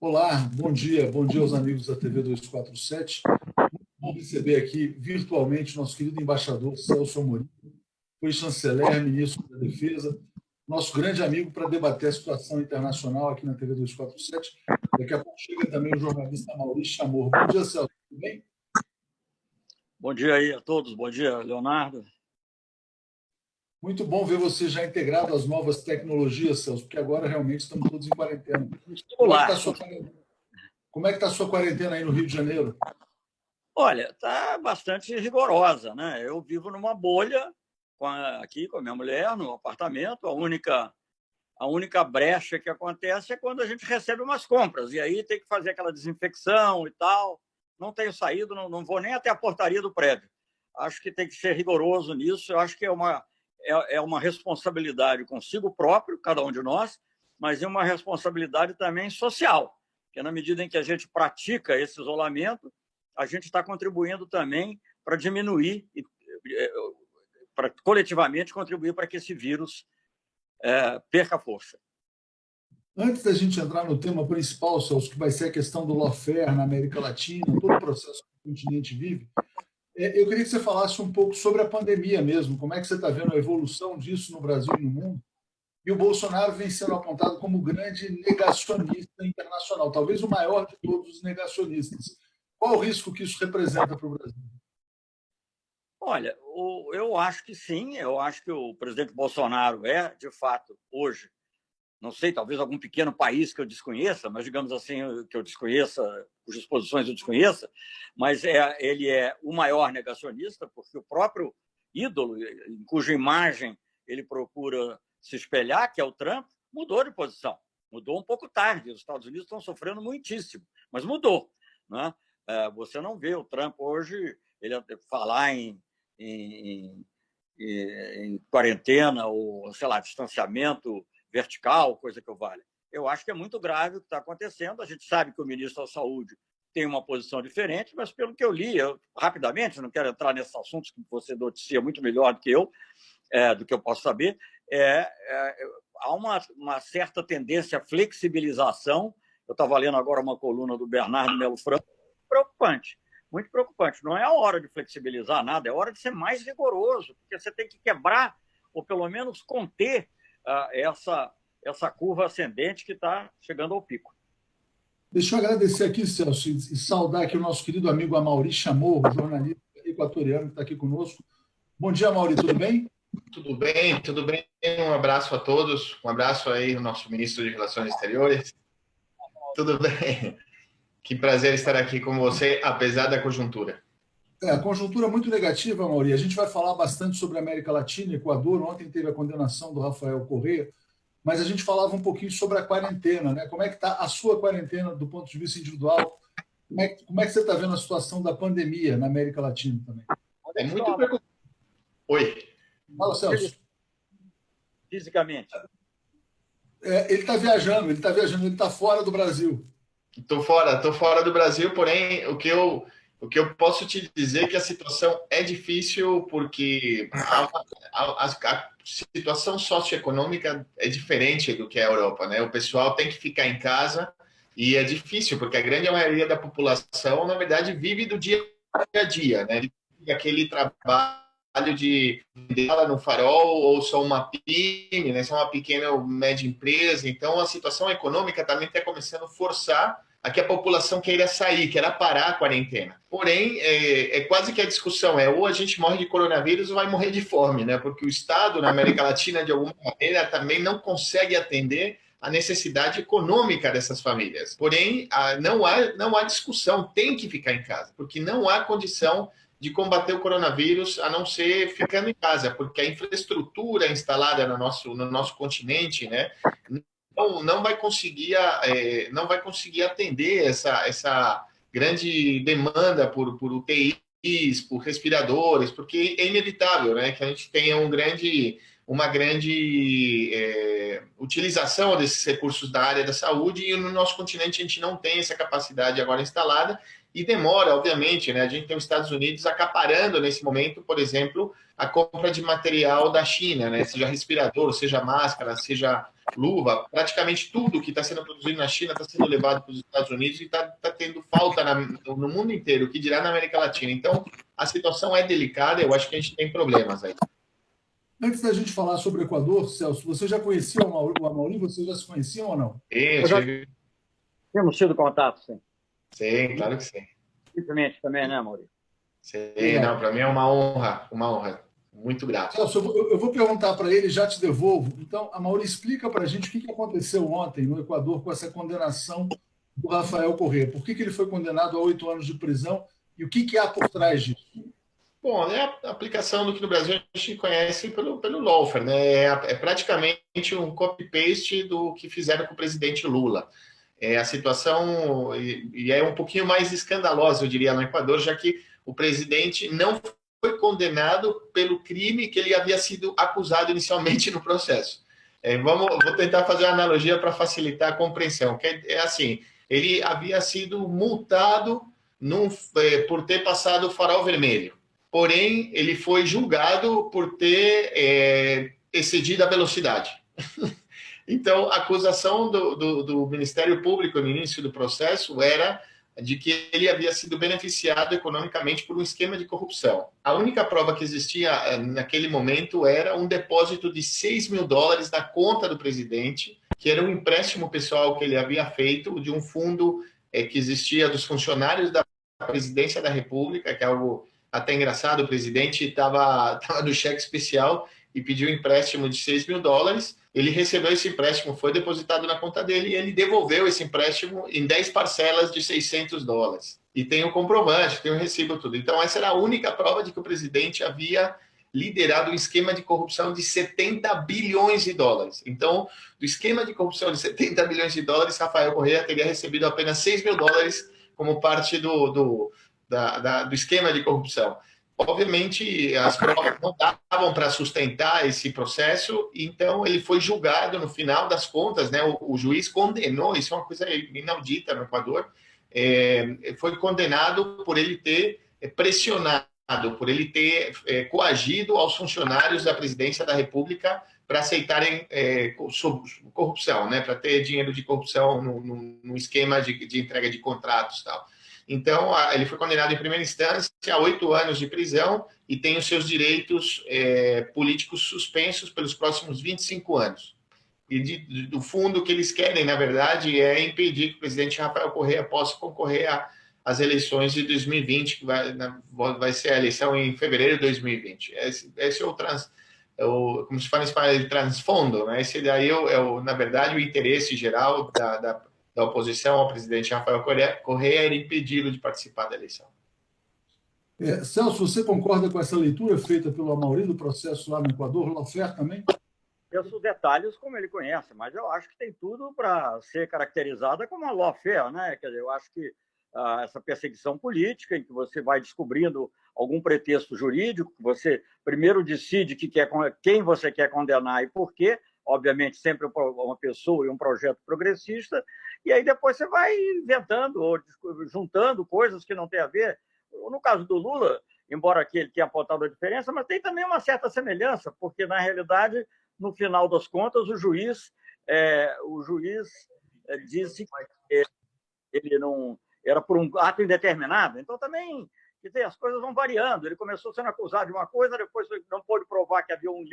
Olá, bom dia aos amigos da TV 247. Vamos receber aqui virtualmente nosso querido embaixador Celso Amorim, foi chanceler, ministro da Defesa, nosso grande amigo para debater a situação internacional aqui na TV 247. Daqui a pouco chega também o jornalista Maurício Chamorro. Bom dia, Celso, tudo bem? Bom dia aí a todos, bom dia, Leonardo. Muito bom ver você já integrado às novas tecnologias, Celso, porque agora realmente estamos todos em quarentena. Como é que está a sua quarentena aí no Rio de Janeiro? Olha, está bastante rigorosa, né? Eu vivo numa bolha aqui com a minha mulher, no apartamento. A única brecha que acontece é quando a gente recebe umas compras, e aí tem que fazer aquela desinfecção e tal. Não tenho saído, não vou nem até a portaria do prédio. Acho que tem que ser rigoroso nisso. Eu acho que é uma responsabilidade consigo próprio, cada um de nós, mas é uma responsabilidade também social, porque na medida em que a gente pratica esse isolamento, a gente está contribuindo também para diminuir, para coletivamente contribuir para que esse vírus perca força. Antes da gente entrar no tema principal, Celso, que vai ser a questão do lawfare na América Latina, todo o processo que o continente vive, eu queria que você falasse um pouco sobre a pandemia mesmo, como é que você está vendo a evolução disso no Brasil e no mundo. E o Bolsonaro vem sendo apontado como o grande negacionista internacional, talvez o maior de todos os negacionistas. Qual o risco que isso representa para o Brasil? Olha, eu acho que sim, eu acho que o presidente Bolsonaro é, de fato, hoje, não sei, talvez algum pequeno país que eu desconheça, mas digamos assim, que eu desconheça, cujas posições eu desconheça, mas ele é o maior negacionista, porque o próprio ídolo, em cuja imagem ele procura se espelhar, que é o Trump, mudou de posição. Mudou um pouco tarde. Os Estados Unidos estão sofrendo muitíssimo, mas mudou. Né? Você não vê o Trump hoje ele falar em quarentena ou, sei lá, distanciamento vertical, coisa que eu valha. Eu acho que é muito grave o que está acontecendo. A gente sabe que o ministro da Saúde tem uma posição diferente, mas pelo que eu li, rapidamente, não quero entrar nesses assuntos que você noticia muito melhor do que eu posso saber, há uma certa tendência à flexibilização. Eu estava lendo agora uma coluna do Bernardo Melo Franco, preocupante, muito preocupante. Não é a hora de flexibilizar nada, é a hora de ser mais rigoroso, porque você tem que quebrar, ou pelo menos conter, essa curva ascendente que está chegando ao pico. Deixa eu agradecer aqui, Celso, e saudar aqui o nosso querido amigo Amaury Chamorro, jornalista equatoriano que está aqui conosco. Bom dia, Amaury, tudo bem? Tudo bem, tudo bem. Um abraço a todos, um abraço aí ao nosso ministro de Relações Exteriores. Tudo bem. Que prazer estar aqui com você, apesar da conjuntura. A conjuntura é muito negativa, Amaury. A gente vai falar bastante sobre a América Latina, Equador. Ontem teve a condenação do Rafael Correa, mas a gente falava um pouquinho sobre a quarentena, né? Como é que está a sua quarentena do ponto de vista individual? Como é que você está vendo a situação da pandemia na América Latina também? É muito preocupante. Oi. Fala, Celso. Fisicamente. Ele está viajando, ele está fora do Brasil. Estou fora do Brasil, porém, o que eu posso te dizer é que a situação é difícil porque a situação socioeconômica é diferente do que a Europa, né? O pessoal tem que ficar em casa e é difícil porque a grande maioria da população, na verdade, vive do dia a dia, né? Aquele trabalho de lá no farol ou só uma PYME, né? Só uma pequena ou média empresa. Então, a situação econômica também está começando a forçar a que a população queira sair, queira parar a quarentena. Porém, é quase que a discussão ou a gente morre de coronavírus ou vai morrer de fome, né? Porque o Estado, na América Latina, de alguma maneira, também não consegue atender a necessidade econômica dessas famílias. Porém, não há discussão, tem que ficar em casa, porque não há condição de combater o coronavírus a não ser ficando em casa, porque a infraestrutura instalada no nosso continente, né, não vai conseguir atender essa grande demanda por UTIs, por respiradores, porque é inevitável, né, que a gente tenha uma grande utilização desses recursos da área da saúde, e no nosso continente a gente não tem essa capacidade agora instalada, e demora, obviamente, né? A gente tem os Estados Unidos acaparando nesse momento, por exemplo, a compra de material da China, né? Seja respirador, seja máscara, seja luva, praticamente tudo que está sendo produzido na China está sendo levado para os Estados Unidos e está tendo falta no mundo inteiro, o que dirá na América Latina. Então, a situação é delicada, eu acho que a gente tem problemas aí. Antes da gente falar sobre o Equador, Celso, você já conhecia o Amaury? Vocês já se conheciam ou não? Eu Eu já tive... temos tido contato, sim. Sim, claro que sim. Simplesmente também, né, Maurício? Sim, não, Legal. para mim é uma honra, uma honra. Muito grato. Celso, eu vou perguntar para ele, já te devolvo. Então, Amaury, explica para a gente o que aconteceu ontem no Equador com essa condenação do Rafael Correa. Por que ele foi condenado a 8 anos de prisão e o que há por trás disso? Bom, é a aplicação do que no Brasil a gente conhece pelo lawfare, né? É praticamente um copy-paste do que fizeram com o presidente Lula. A situação e é um pouquinho mais escandalosa, eu diria, no Equador, já que o presidente não foi condenado pelo crime que ele havia sido acusado inicialmente no processo. Vou tentar fazer uma analogia para facilitar a compreensão. Que é assim, ele havia sido multado por ter passado o farol vermelho. Porém, ele foi julgado por ter excedido a velocidade. Então, a acusação do Ministério Público no início do processo era de que ele havia sido beneficiado economicamente por um esquema de corrupção. A única prova que existia naquele momento era um depósito de US$ 6.000 na conta do presidente, que era um empréstimo pessoal que ele havia feito de um fundo que existia dos funcionários da presidência da República, que é algo até engraçado. O presidente estava no cheque especial e pediu um empréstimo de US$ 6.000. Ele recebeu esse empréstimo, foi depositado na conta dele e ele devolveu esse empréstimo em 10 parcelas de US$ 600. E tem o comprovante, tem o recibo, tudo. Então, essa era a única prova de que o presidente havia liderado um esquema de corrupção de US$ 70 bilhões. Então, do esquema de corrupção de US$ 70 bilhões, Rafael Correa teria recebido apenas US$ 6.000 como parte do esquema de corrupção. Obviamente, as provas não davam para sustentar esse processo, então ele foi julgado no final das contas, né? O juiz condenou, isso é uma coisa inaudita no Equador, foi condenado por ele ter pressionado, por ele ter coagido aos funcionários da presidência da República para aceitarem corrupção, né? Para ter dinheiro de corrupção no esquema de entrega de contratos e tal. Então, ele foi condenado em primeira instância a 8 anos de prisão e tem os seus direitos políticos suspensos pelos próximos 25 anos. E do fundo, o que eles querem, na verdade, é impedir que o presidente Rafael Correa possa concorrer às eleições de 2020, que vai ser a eleição em fevereiro de 2020. Esse é como se fala em espanhol, transfondo, né? Esse daí na verdade, o interesse geral da oposição ao presidente Rafael Correa era impedi-lo de participar da eleição. Celso, você concorda com essa leitura feita pelo Amaury do processo lá no Equador, lawfare também? Os detalhes como ele conhece, mas eu acho que tem tudo para ser caracterizada como uma lawfare, né? Quer dizer, eu acho que essa perseguição política, em que você vai descobrindo algum pretexto jurídico, você primeiro decide quem você quer condenar e por quê, obviamente sempre uma pessoa e um projeto progressista, e aí depois você vai inventando ou juntando coisas que não têm a ver. No caso do Lula, embora aqui ele tenha apontado a diferença, mas tem também uma certa semelhança, porque na realidade, no final das contas, o juiz disse que ele não era por um ato indeterminado. Então também, quer dizer, as coisas vão variando. Ele começou sendo acusado de uma coisa, depois não pôde provar que havia um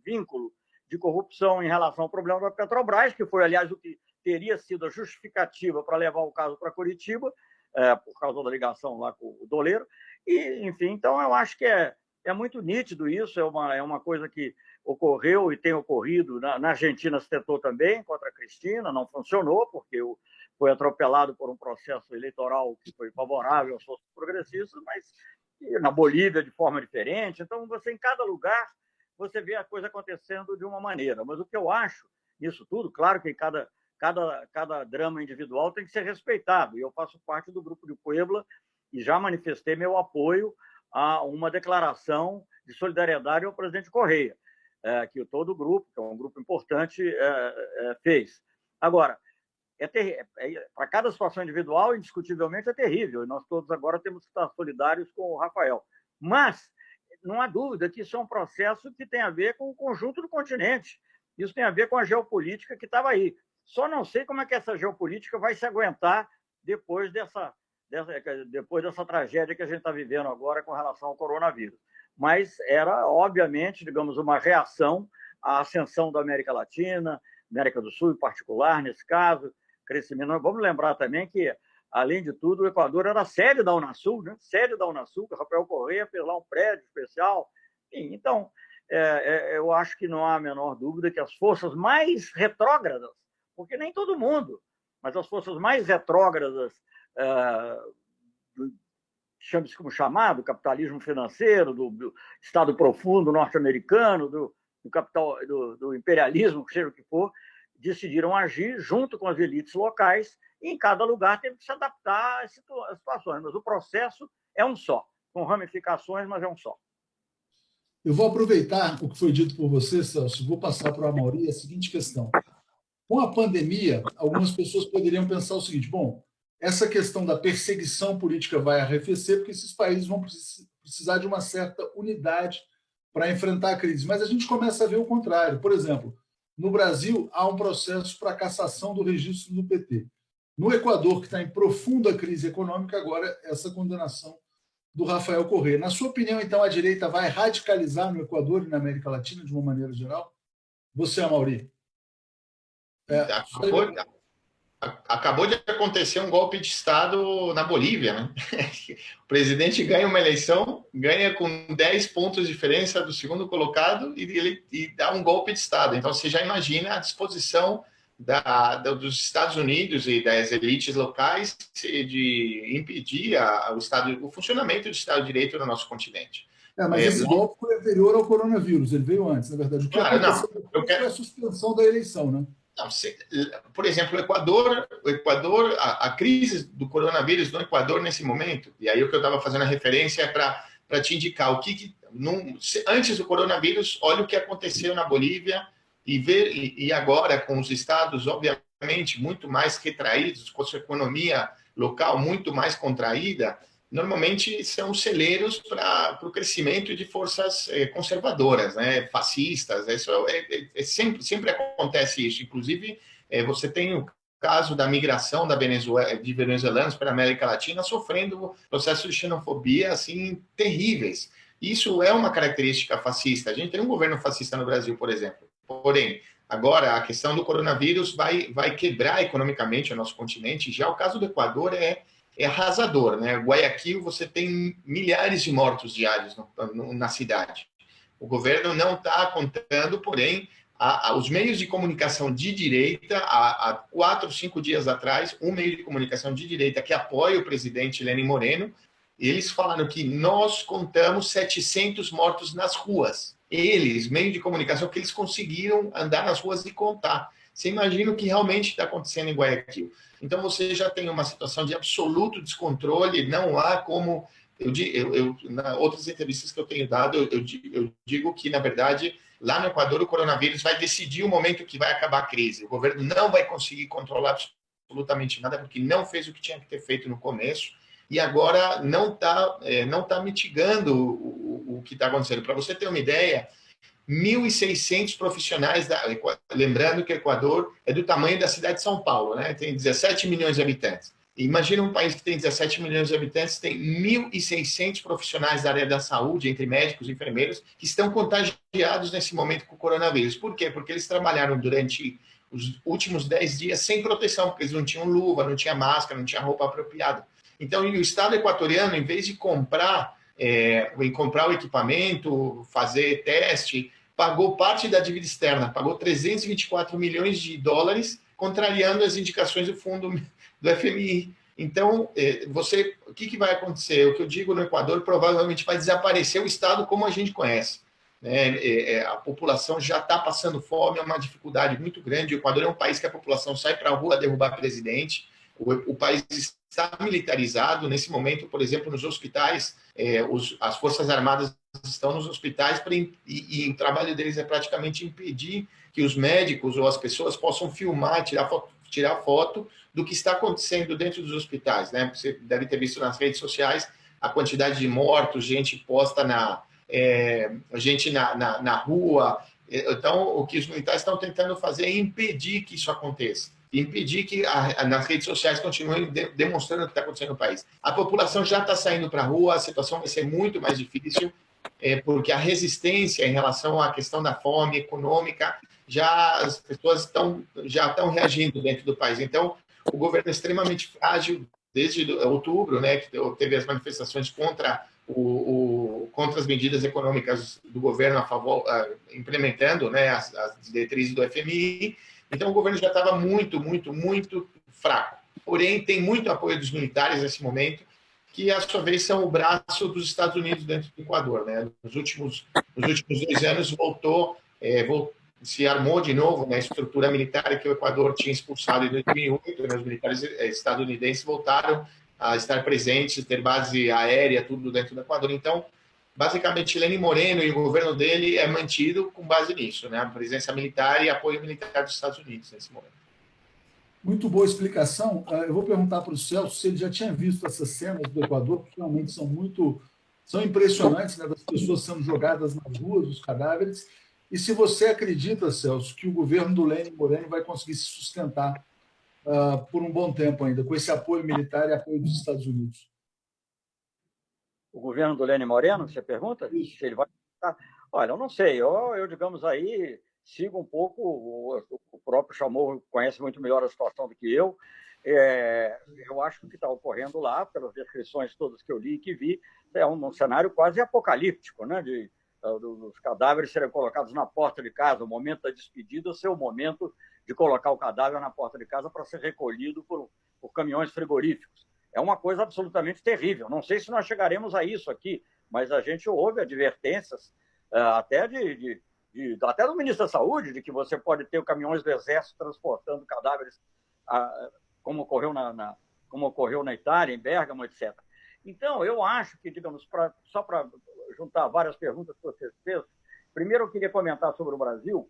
vínculo de corrupção em relação ao problema da Petrobras, que foi, aliás, o que teria sido a justificativa para levar o caso para Curitiba, por causa da ligação lá com o doleiro. E, enfim, então eu acho que é muito nítido isso, é uma coisa que ocorreu e tem ocorrido. Na Argentina se tentou também contra a Cristina, não funcionou, porque foi atropelado por um processo eleitoral que foi favorável aos forças progressistas, mas na Bolívia de forma diferente. Então, em cada lugar, você vê a coisa acontecendo de uma maneira. Mas o que eu acho nisso tudo, claro que cada drama individual tem que ser respeitado. E eu faço parte do Grupo de Puebla e já manifestei meu apoio a uma declaração de solidariedade ao presidente Correa, que todo o grupo, que é um grupo importante, fez. Agora, para cada situação individual, indiscutivelmente, é terrível. E nós todos agora temos que estar solidários com o Rafael. Mas não há dúvida que isso é um processo que tem a ver com o conjunto do continente. Isso tem a ver com a geopolítica que estava aí. Só não sei como é que essa geopolítica vai se aguentar depois dessa tragédia que a gente está vivendo agora com relação ao coronavírus. Mas era, obviamente, digamos, uma reação à ascensão da América Latina, América do Sul em particular, nesse caso, crescimento. Vamos lembrar também que, além de tudo, o Equador era sede da Unasul, né? Sede da Unasul, que o Rafael Correa fez lá um prédio especial. Enfim, então, eu acho que não há a menor dúvida que as forças mais retrógradas, porque nem todo mundo, mas as forças mais retrógradas, chame-se como chamado, capitalismo financeiro, do Estado profundo norte-americano, do capital, do imperialismo, seja o que for, decidiram agir junto com as elites locais e em cada lugar teve que se adaptar às situações. Mas o processo é um só, com ramificações, mas é um só. Eu vou aproveitar o que foi dito por você, Celso, vou passar para a Amaury a seguinte questão. Com a pandemia, algumas pessoas poderiam pensar o seguinte, bom, essa questão da perseguição política vai arrefecer porque esses países vão precisar de uma certa unidade para enfrentar a crise. Mas a gente começa a ver o contrário. Por exemplo, no Brasil, há um processo para a cassação do registro do PT. No Equador, que está em profunda crise econômica, agora essa condenação do Rafael Correa. Na sua opinião, então, a direita vai radicalizar no Equador e na América Latina de uma maneira geral? Você, Amaury? Acabou de acontecer um golpe de Estado na Bolívia, né? O presidente ganha uma eleição, ganha com 10 pontos de diferença do segundo colocado e dá um golpe de Estado. Então, você já imagina a disposição dos Estados Unidos e das elites locais de impedir o funcionamento do Estado de Direito no nosso continente. Mas esse golpe foi anterior ao coronavírus, ele veio antes, na verdade. O que aconteceu foi a suspensão da eleição, né? Não, por exemplo, o Equador, a crise do coronavírus no Equador nesse momento, e aí o que eu estava fazendo a referência é para te indicar antes do coronavírus, olha o que aconteceu na Bolívia e agora com os estados, obviamente, muito mais retraídos, com a sua economia local muito mais contraída, normalmente são celeiros para o crescimento de forças conservadoras, né, fascistas. Isso sempre acontece isso. Inclusive, você tem o caso da migração de venezuelanos para a América Latina sofrendo processos de xenofobia assim terríveis. Isso é uma característica fascista. A gente tem um governo fascista no Brasil, por exemplo. Porém, agora a questão do coronavírus vai quebrar economicamente o nosso continente. Já o caso do Equador é arrasador, né? Guayaquil, você tem milhares de mortos diários na cidade. O governo não está contando, porém, os meios de comunicação de direita, há 4, 5 dias atrás, um meio de comunicação de direita que apoia o presidente Lenin Moreno, eles falaram que nós contamos 700 mortos nas ruas. Eles, meio de comunicação, que eles conseguiram andar nas ruas e contar. Você imagina o que realmente está acontecendo em Guayaquil. Então, você já tem uma situação de absoluto descontrole, não há como... Nas outras entrevistas que eu tenho dado, eu digo que, na verdade, lá no Equador, o coronavírus vai decidir o momento que vai acabar a crise. O governo não vai conseguir controlar absolutamente nada, porque não fez o que tinha que ter feito no começo, e agora não tá mitigando o que está acontecendo. Para você ter uma ideia, 1.600 profissionais, lembrando que o Equador é do tamanho da cidade de São Paulo, né? Tem 17 milhões de habitantes. Imagina um país que tem 17 milhões de habitantes, tem 1.600 profissionais da área da saúde, entre médicos e enfermeiros, que estão contagiados nesse momento com o coronavírus. Por quê? Porque eles trabalharam durante os últimos 10 dias sem proteção, porque eles não tinham luva, não tinham máscara, não tinham roupa apropriada. Então, o Estado equatoriano, em vez de comprar o equipamento, fazer teste, pagou parte da dívida externa, pagou 324 milhões de dólares, contrariando as indicações do fundo do FMI. Então, o que vai acontecer? O que eu digo no Equador, provavelmente vai desaparecer o Estado como a gente conhece. A população já está passando fome, é uma dificuldade muito grande. O Equador é um país que a população sai para a rua derrubar presidente. O país está militarizado. Nesse momento, por exemplo, nos hospitais, as Forças Armadas estão nos hospitais e o trabalho deles é praticamente impedir que os médicos ou as pessoas possam filmar, tirar foto do que está acontecendo dentro dos hospitais, né? Você deve ter visto nas redes sociais a quantidade de mortos, gente posta gente na rua. Então, o que os militares estão tentando fazer é impedir que isso aconteça, impedir que nas redes sociais continuem demonstrando o que está acontecendo no país. A população já está saindo para a rua, a situação vai ser muito mais difícil, porque a resistência em relação à questão da fome econômica, as pessoas já estão reagindo dentro do país. Então, o governo é extremamente frágil desde outubro, né, que teve as manifestações contra as medidas econômicas do governo a favor, implementando, né, as diretrizes do FMI. Então, o governo já estava muito, muito, muito fraco. Porém, tem muito apoio dos militares nesse momento, que, à sua vez, são o braço dos Estados Unidos dentro do Equador, né? Nos últimos 2 anos, se armou de novo, né, a estrutura militar que o Equador tinha expulsado em 2008, né, os militares estadunidenses voltaram a estar presentes, ter base aérea, tudo dentro do Equador. Então, basicamente, Lenín Moreno e o governo dele é mantido com base nisso, né, a presença militar e apoio militar dos Estados Unidos nesse momento. Muito boa explicação. Eu vou perguntar para o Celso se ele já tinha visto essas cenas do Equador, que realmente são impressionantes, né, das pessoas sendo jogadas nas ruas, os cadáveres. E se você acredita, Celso, que o governo do Lenín Moreno vai conseguir se sustentar por um bom tempo ainda, com esse apoio militar e apoio dos Estados Unidos? O governo do Lenín Moreno, você pergunta? Isso. Se ele vai... Olha, eu não sei. Eu, digamos aí, sigo um pouco, o próprio Chamorro conhece muito melhor a situação do que eu. Eu acho que o que está ocorrendo lá, pelas descrições todas que eu li e que vi, é um cenário quase apocalíptico, né? Dos cadáveres serem colocados na porta de casa, o momento da despedida ser o momento de colocar o cadáver na porta de casa para ser recolhido por caminhões frigoríficos. É uma coisa absolutamente terrível. Não sei se nós chegaremos a isso aqui, mas a gente ouve advertências até até do ministro da Saúde, de que você pode ter caminhões do Exército transportando cadáveres, como ocorreu na Itália, em Bérgamo, etc. Então, eu acho que, digamos, só para juntar várias perguntas que você fez, primeiro eu queria comentar sobre o Brasil.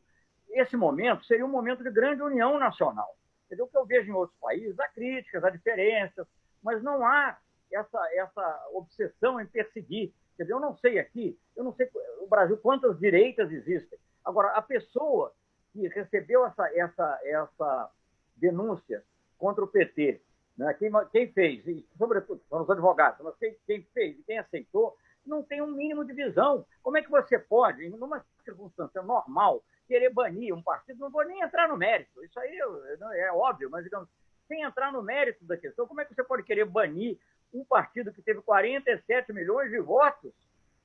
Esse momento seria um momento de grande união nacional. Entendeu? O que eu vejo em outros países, há críticas, há diferenças, mas não há essa obsessão em perseguir. Quer dizer, eu não sei o Brasil quantas direitas existem. Agora, a pessoa que recebeu essa denúncia contra o PT, né, quem fez, e sobretudo são os advogados, mas quem fez e quem aceitou, não tem um mínimo de visão. Como é que você pode, numa circunstância normal, querer banir um partido? Não vou nem entrar no mérito, isso aí é óbvio, mas, digamos, sem entrar no mérito da questão, como é que você pode querer banir um partido que teve 47 milhões de votos,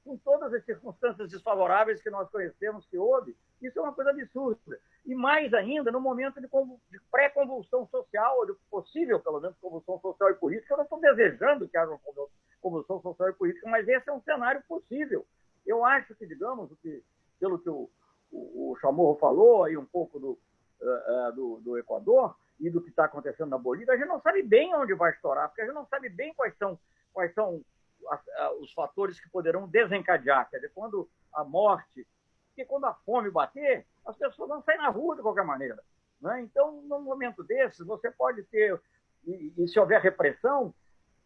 com todas as circunstâncias desfavoráveis que nós conhecemos que houve? Isso é uma coisa absurda. E mais ainda, no momento de pré-convulsão social, de possível, pelo menos, convulsão social e política. Eu não estou desejando que haja uma convulsão social e política, mas esse é um cenário possível. Eu acho que, digamos, pelo que o Chamorro falou, aí um pouco do Equador e do que está acontecendo na Bolívia, a gente não sabe bem onde vai estourar, porque a gente não sabe bem quais são os fatores que poderão desencadear. Quer dizer, quando a morte, porque quando a fome bater, as pessoas vão sair na rua de qualquer maneira, né? Então, num momento desses, você pode ter, e se houver repressão,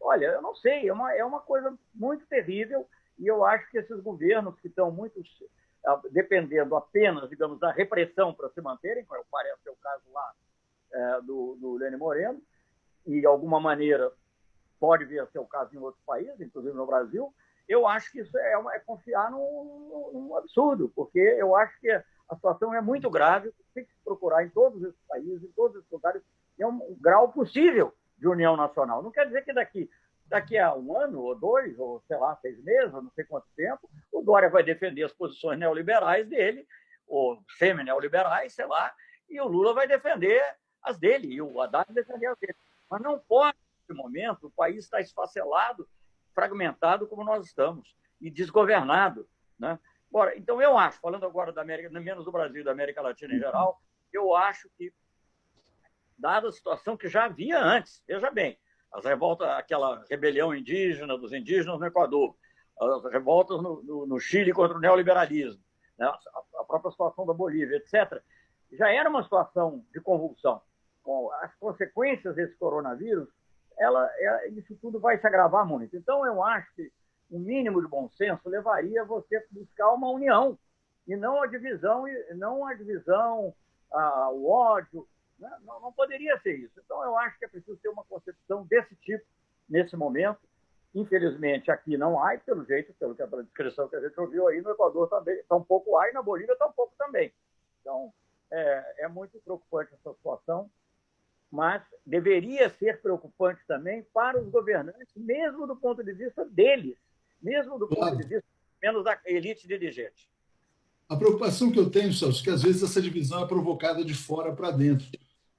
olha, eu não sei, é uma coisa muito terrível, e eu acho que esses governos que estão muito dependendo apenas, digamos, da repressão para se manterem, como parece ser o caso lá do Lenín Moreno, e de alguma maneira pode vir a ser o caso em outros países, inclusive no Brasil. Eu acho que isso é confiar num absurdo, porque eu acho que a situação é muito grave, tem que se procurar em todos esses países, em todos esses lugares, é um grau possível de união nacional. Não quer dizer que daqui a 1 ano, ou 2, ou sei lá, 6 meses, ou não sei quanto tempo, o Dória vai defender as posições neoliberais dele, ou semi-neoliberais, sei lá, e o Lula vai defender as dele, e o Haddad defender as dele. Mas não pode, nesse momento, o país está esfacelado, fragmentado como nós estamos, e desgovernado, né? Bora, então, eu acho, falando agora da América, menos do Brasil, da América Latina em geral, eu acho que, dada a situação que já havia antes, veja bem, as revoltas, aquela rebelião indígena dos indígenas no Equador, as revoltas no Chile contra o neoliberalismo, né? A própria situação da Bolívia, etc. já era uma situação de convulsão. Com as consequências desse coronavírus, isso tudo vai se agravar muito. Então, eu acho que o mínimo de bom senso levaria você a buscar uma união, e não a divisão, o ódio. Né? Não poderia ser isso. Então, eu acho que é preciso ter uma concepção desse tipo nesse momento. Infelizmente, aqui não há, pelo jeito, pela descrição que a gente ouviu aí, no Equador também, tampouco há, e na Bolívia tampouco também. Então, é muito preocupante essa situação, mas deveria ser preocupante também para os governantes, mesmo do ponto de vista deles, mesmo do ponto de vista menos da elite dirigente. A preocupação que eu tenho, Celso, é que às vezes essa divisão é provocada de fora para dentro.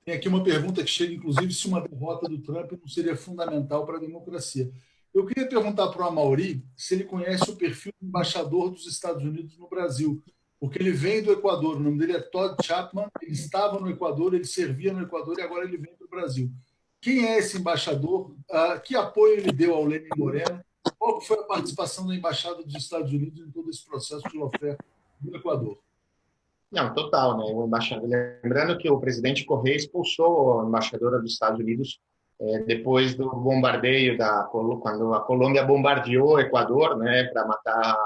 Tem aqui uma pergunta que chega, inclusive, se uma derrota do Trump não seria fundamental para a democracia. Eu queria perguntar para o Amaury se ele conhece o perfil do embaixador dos Estados Unidos no Brasil, porque ele vem do Equador, o nome dele é Todd Chapman, ele estava no Equador, ele servia no Equador e agora ele vem para o Brasil. Quem é esse embaixador? Que apoio ele deu ao Lenin Moreno? Qual foi a participação da Embaixada dos Estados Unidos em todo esse processo de lawfare do Equador? Não, total, né? O embaixador, lembrando que o presidente Correia expulsou a embaixadora dos Estados Unidos depois do bombardeio quando a Colômbia bombardeou o Equador, né, para matar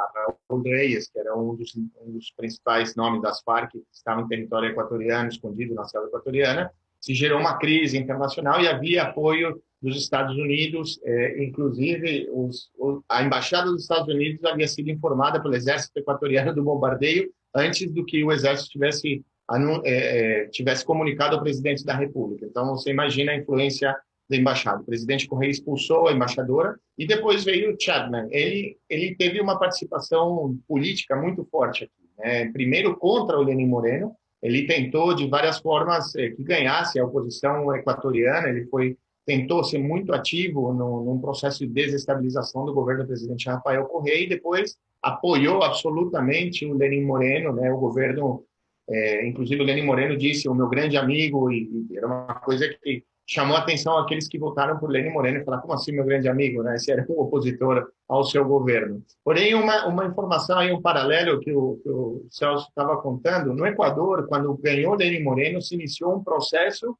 Raúl Reyes, que era um dos principais nomes das Farc, que estava em território equatoriano, escondido na selva equatoriana. Se gerou uma crise internacional e havia apoio dos Estados Unidos, inclusive a embaixada dos Estados Unidos havia sido informada pelo exército equatoriano do bombardeio antes do que o exército tivesse comunicado ao presidente da República. Então, você imagina a influência da embaixada. O presidente Correia expulsou a embaixadora e depois veio o Chapman. Ele teve uma participação política muito forte aqui, né? Primeiro contra o Lenin Moreno, ele tentou de várias formas que ganhasse a oposição equatoriana, tentou ser muito ativo num processo de desestabilização do governo do presidente Rafael Correia e depois apoiou absolutamente o Lenin Moreno, né? O governo, inclusive o Lenin Moreno disse, o meu grande amigo, e era uma coisa que chamou a atenção aqueles que votaram por Lenin Moreno e falaram, como assim meu grande amigo, né? Esse era um opositor ao seu governo. Porém, uma informação aí, um paralelo que o Celso estava contando, no Equador, quando ganhou Lenin Moreno, se iniciou um processo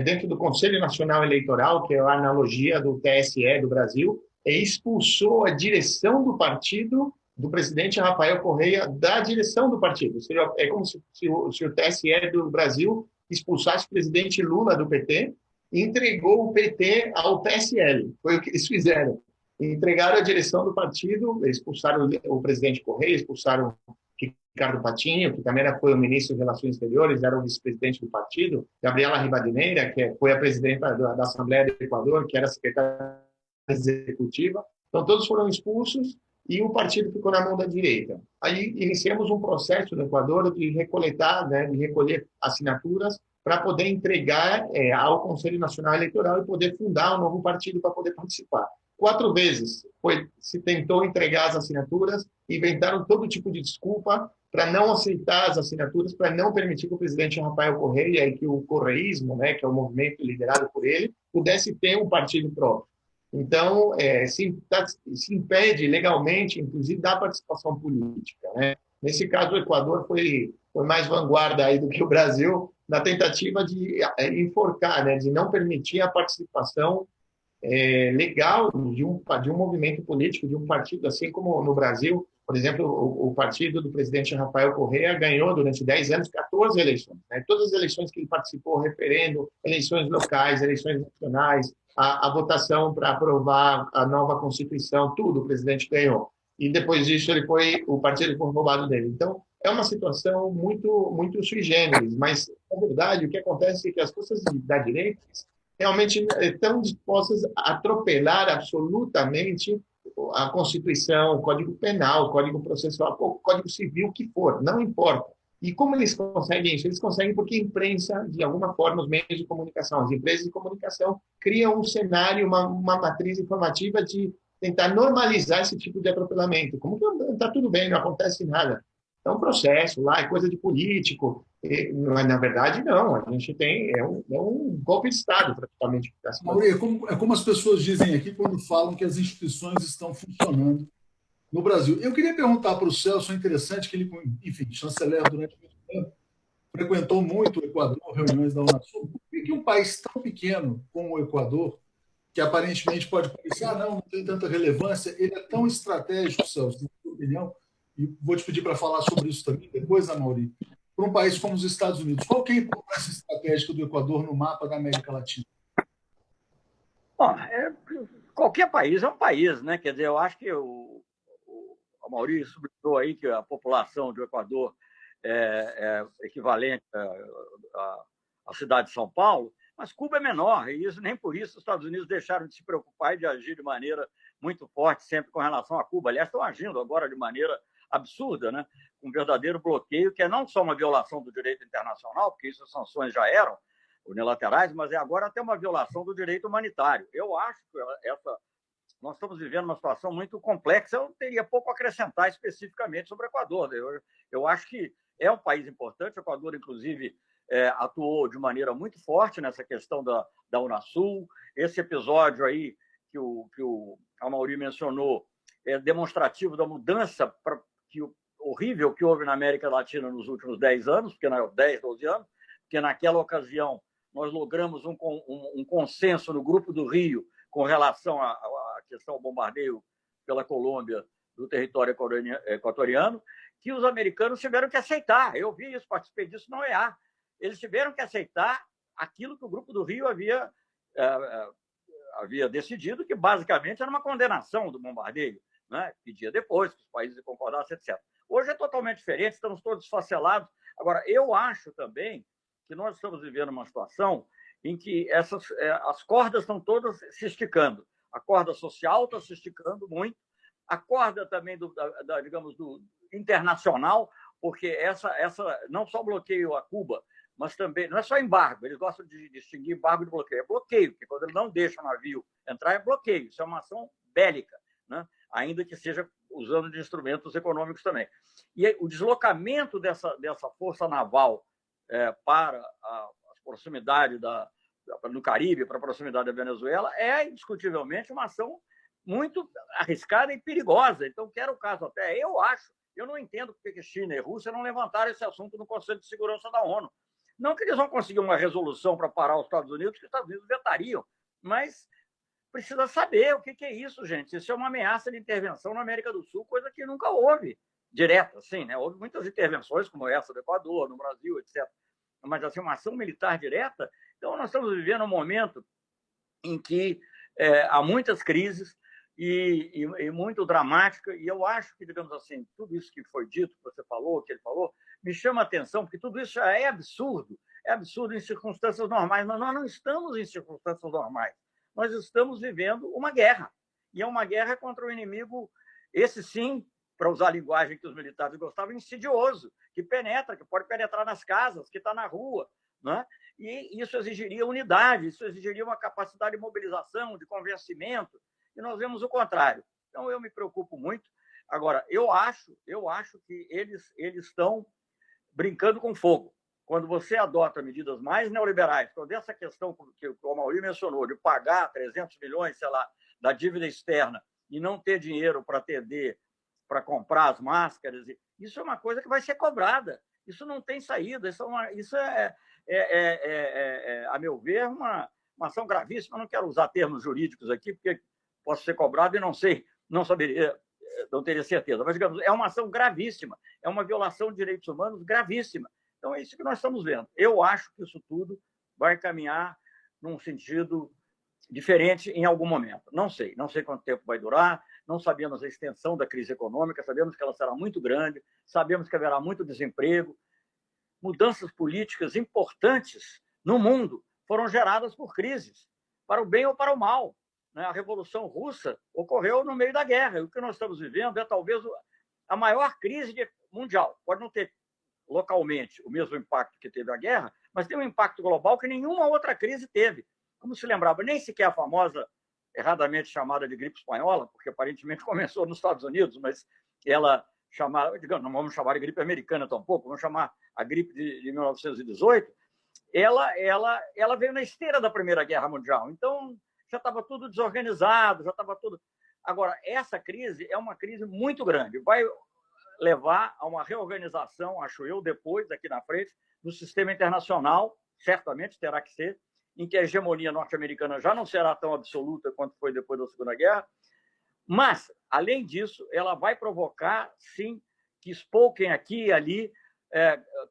dentro do Conselho Nacional Eleitoral, que é a analogia do TSE do Brasil, e expulsou a direção do partido do presidente Rafael Correia da direção do partido. Ou seja, é como se o TSE do Brasil expulsasse o presidente Lula do PT e entregou o PT ao PSL. Foi o que eles fizeram. Entregaram a direção do partido, expulsaram o presidente Correia, expulsaram Ricardo Patinho, que também foi o ministro de Relações Exteriores, era o vice-presidente do partido, Gabriela Ribadeneira, que foi a presidenta da Assembleia do Equador, que era a secretária executiva. Então, todos foram expulsos e o partido ficou na mão da direita. Aí iniciamos um processo no Equador de recoletar, né, de recolher assinaturas para poder entregar ao Conselho Nacional Eleitoral e poder fundar um novo partido para poder participar. 4 vezes se tentou entregar as assinaturas, inventaram todo tipo de desculpa para não aceitar as assinaturas, para não permitir que o presidente Rafael Correia e que o correísmo, né, que é o movimento liderado por ele, pudesse ter um partido próprio. Então, se impede legalmente, inclusive, da participação política, né? Nesse caso, o Equador foi mais vanguarda aí do que o Brasil na tentativa de enforcar, né, de não permitir a participação legal de um movimento político, de um partido, assim como no Brasil, por exemplo, o partido do presidente Rafael Correia ganhou durante 10 anos 14 eleições, né? Todas as eleições que ele participou, referendo, eleições locais, eleições nacionais, a votação para aprovar a nova Constituição, tudo o presidente ganhou. E depois disso o partido foi roubado dele. Então, é uma situação muito, muito sui generis, mas, na verdade, o que acontece é que as forças da direita realmente estão dispostas a atropelar absolutamente a Constituição, o Código Penal, o Código Processual, o Código Civil, o que for, não importa. E como eles conseguem isso? Eles conseguem porque a imprensa, de alguma forma, os meios de comunicação, as empresas de comunicação, criam um cenário, uma matriz informativa de tentar normalizar esse tipo de atropelamento. Como que está tudo bem, não acontece nada. É um processo lá, é coisa de político. Na verdade, não. A gente tem um golpe de Estado, praticamente. Amaury, é como as pessoas dizem aqui quando falam que as instituições estão funcionando no Brasil. Eu queria perguntar para o Celso, é interessante que ele, enfim, chanceler durante muito tempo, frequentou muito o Equador, reuniões da Unasul. Por que um país tão pequeno como o Equador, que aparentemente pode parecer, não tem tanta relevância, ele é tão estratégico, Celso, na sua opinião, e vou te pedir para falar sobre isso também depois, Amaury, para um país como os Estados Unidos. Qual que é a importância estratégica do Equador no mapa da América Latina? Bom, qualquer país é um país, né? Quer dizer, eu acho que o Maurício sublinhou aí que a população do Equador é equivalente à cidade de São Paulo, mas Cuba é menor, e isso, nem por isso os Estados Unidos deixaram de se preocupar e de agir de maneira muito forte sempre com relação a Cuba. Aliás, estão agindo agora de maneira absurda, né? Um verdadeiro bloqueio, que é não só uma violação do direito internacional, porque isso as sanções já eram unilaterais, mas é agora até uma violação do direito humanitário. Eu acho que nós estamos vivendo uma situação muito complexa. Eu teria pouco a acrescentar especificamente sobre o Equador. Eu acho que é um país importante. O Equador, inclusive, atuou de maneira muito forte nessa questão da Unasul. Esse episódio aí que o Amaury mencionou é demonstrativo da mudança horrível que houve na América Latina nos últimos 10 anos, 10, 12 anos, porque naquela ocasião nós logramos um consenso no Grupo do Rio com relação à questão do bombardeio pela Colômbia do território equatoriano, que os americanos tiveram que aceitar. Eu vi isso, participei disso na OEA. Eles tiveram que aceitar aquilo que o Grupo do Rio havia decidido, que basicamente era uma condenação do bombardeio, né? Pedia depois que os países concordassem, etc. Hoje é totalmente diferente, estamos todos esfacelados. Agora, eu acho também que nós estamos vivendo uma situação em que as cordas estão todas se esticando. A corda social está se esticando muito, a corda também digamos, do internacional, porque essa não só bloqueio a Cuba, mas também, não é só embargo, eles gostam de distinguir embargo de bloqueio, é bloqueio, porque quando ele não deixa o navio entrar, é bloqueio, isso é uma ação bélica, né? Ainda que seja usando de instrumentos econômicos também. E o deslocamento dessa força naval para a proximidade no Caribe, para a proximidade da Venezuela, é indiscutivelmente uma ação muito arriscada e perigosa. Então, quero o caso até, eu não entendo porque China e Rússia não levantaram esse assunto no Conselho de Segurança da ONU. Não que eles vão conseguir uma resolução para parar os Estados Unidos, que os Estados Unidos vetariam, mas precisa saber o que é isso, gente. Isso é uma ameaça de intervenção na América do Sul, coisa que nunca houve direta, assim, né? Houve muitas intervenções, como essa do Equador, no Brasil, etc. Mas, assim, uma ação militar direta. Então, nós estamos vivendo um momento em que há muitas crises e muito dramática, e eu acho que, digamos assim, tudo isso que foi dito, que você falou, que ele falou, me chama a atenção, porque tudo isso já é absurdo em circunstâncias normais, mas nós não estamos em circunstâncias normais, nós estamos vivendo uma guerra, e é uma guerra contra um inimigo, esse sim, para usar a linguagem que os militares gostavam, insidioso, que pode penetrar nas casas, que está na rua, né? E isso exigiria unidade, isso exigiria uma capacidade de mobilização, de convencimento, e nós vemos o contrário. Então, eu me preocupo muito. Agora, eu acho que eles estão brincando com fogo. Quando você adota medidas mais neoliberais, quando essa questão que o Amaury mencionou, de pagar 300 milhões, sei lá, da dívida externa e não ter dinheiro para atender, para comprar as máscaras, isso é uma coisa que vai ser cobrada. Isso não tem saída. Isso é a meu ver, uma ação gravíssima. Eu não quero usar termos jurídicos aqui, porque posso ser cobrado e não teria certeza. Mas, digamos, é uma ação gravíssima, é uma violação de direitos humanos gravíssima. Então, é isso que nós estamos vendo. Eu acho que isso tudo vai caminhar num sentido diferente em algum momento. Não sei quanto tempo vai durar, não sabemos a extensão da crise econômica, sabemos que ela será muito grande, sabemos que haverá muito desemprego. Mudanças políticas importantes no mundo foram geradas por crises, para o bem ou para o mal. A Revolução Russa ocorreu no meio da guerra. E o que nós estamos vivendo é talvez a maior crise mundial. Pode não ter localmente o mesmo impacto que teve a guerra, mas tem um impacto global que nenhuma outra crise teve. Como se lembrava, nem sequer a famosa, erradamente chamada de gripe espanhola, porque aparentemente começou nos Estados Unidos, mas ela chamada, digamos, não vamos chamar de gripe americana tampouco, vamos chamar a gripe de 1918, ela veio na esteira da Primeira Guerra Mundial. Então, já estava tudo desorganizado, já estava tudo... Agora, essa crise é uma crise muito grande. levar a uma reorganização, acho eu, depois, daqui na frente, do sistema internacional, certamente terá que ser, em que a hegemonia norte-americana já não será tão absoluta quanto foi depois da Segunda Guerra, mas, além disso, ela vai provocar, sim, que espolquem aqui e ali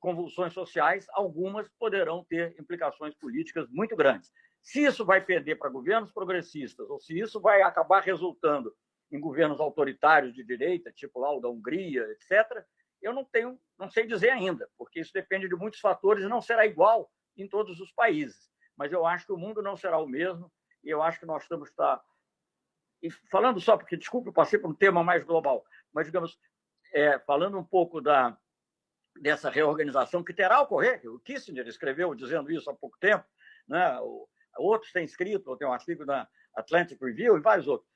convulsões sociais, algumas poderão ter implicações políticas muito grandes. Se isso vai pender para governos progressistas, ou se isso vai acabar resultando em governos autoritários de direita, tipo lá o da Hungria, etc., eu não sei dizer ainda, porque isso depende de muitos fatores e não será igual em todos os países. Mas eu acho que o mundo não será o mesmo e eu acho que nós estamos... E falando só, porque, desculpe, eu passei por um tema mais global, mas, digamos, falando um pouco dessa reorganização que terá a ocorrer, o Kissinger escreveu dizendo isso há pouco tempo, né? Outros têm escrito, ou tem um artigo na Atlantic Review e vários outros.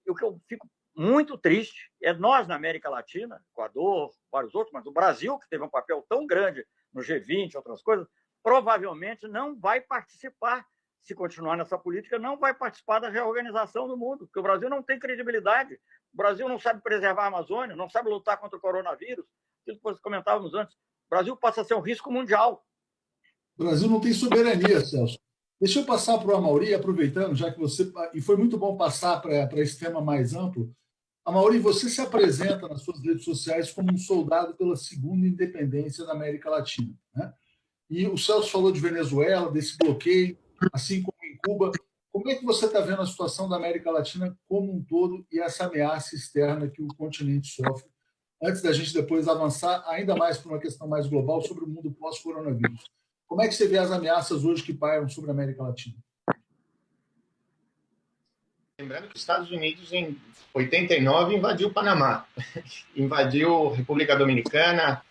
E o que eu fico muito triste é nós, na América Latina, Equador, vários outros, mas o Brasil, que teve um papel tão grande no G20 e outras coisas, provavelmente não vai participar, se continuar nessa política, não vai participar da reorganização do mundo, porque o Brasil não tem credibilidade. O Brasil não sabe preservar a Amazônia, não sabe lutar contra o coronavírus. Aquilo que nós comentávamos antes. O Brasil passa a ser um risco mundial. O Brasil não tem soberania, Celso. Deixa eu passar para o Amaury, aproveitando, já que você... E foi muito bom passar para esse tema mais amplo. Amaury, você se apresenta nas suas redes sociais como um soldado pela segunda independência da América Latina, né? E o Celso falou de Venezuela, desse bloqueio, assim como em Cuba. Como é que você está vendo a situação da América Latina como um todo e essa ameaça externa que o continente sofre, antes da gente depois avançar ainda mais para uma questão mais global sobre o mundo pós-coronavírus? Como é que você vê as ameaças hoje que pairam sobre a América Latina? Lembrando que os Estados Unidos, em 89, invadiu o Panamá, invadiu a República Dominicana,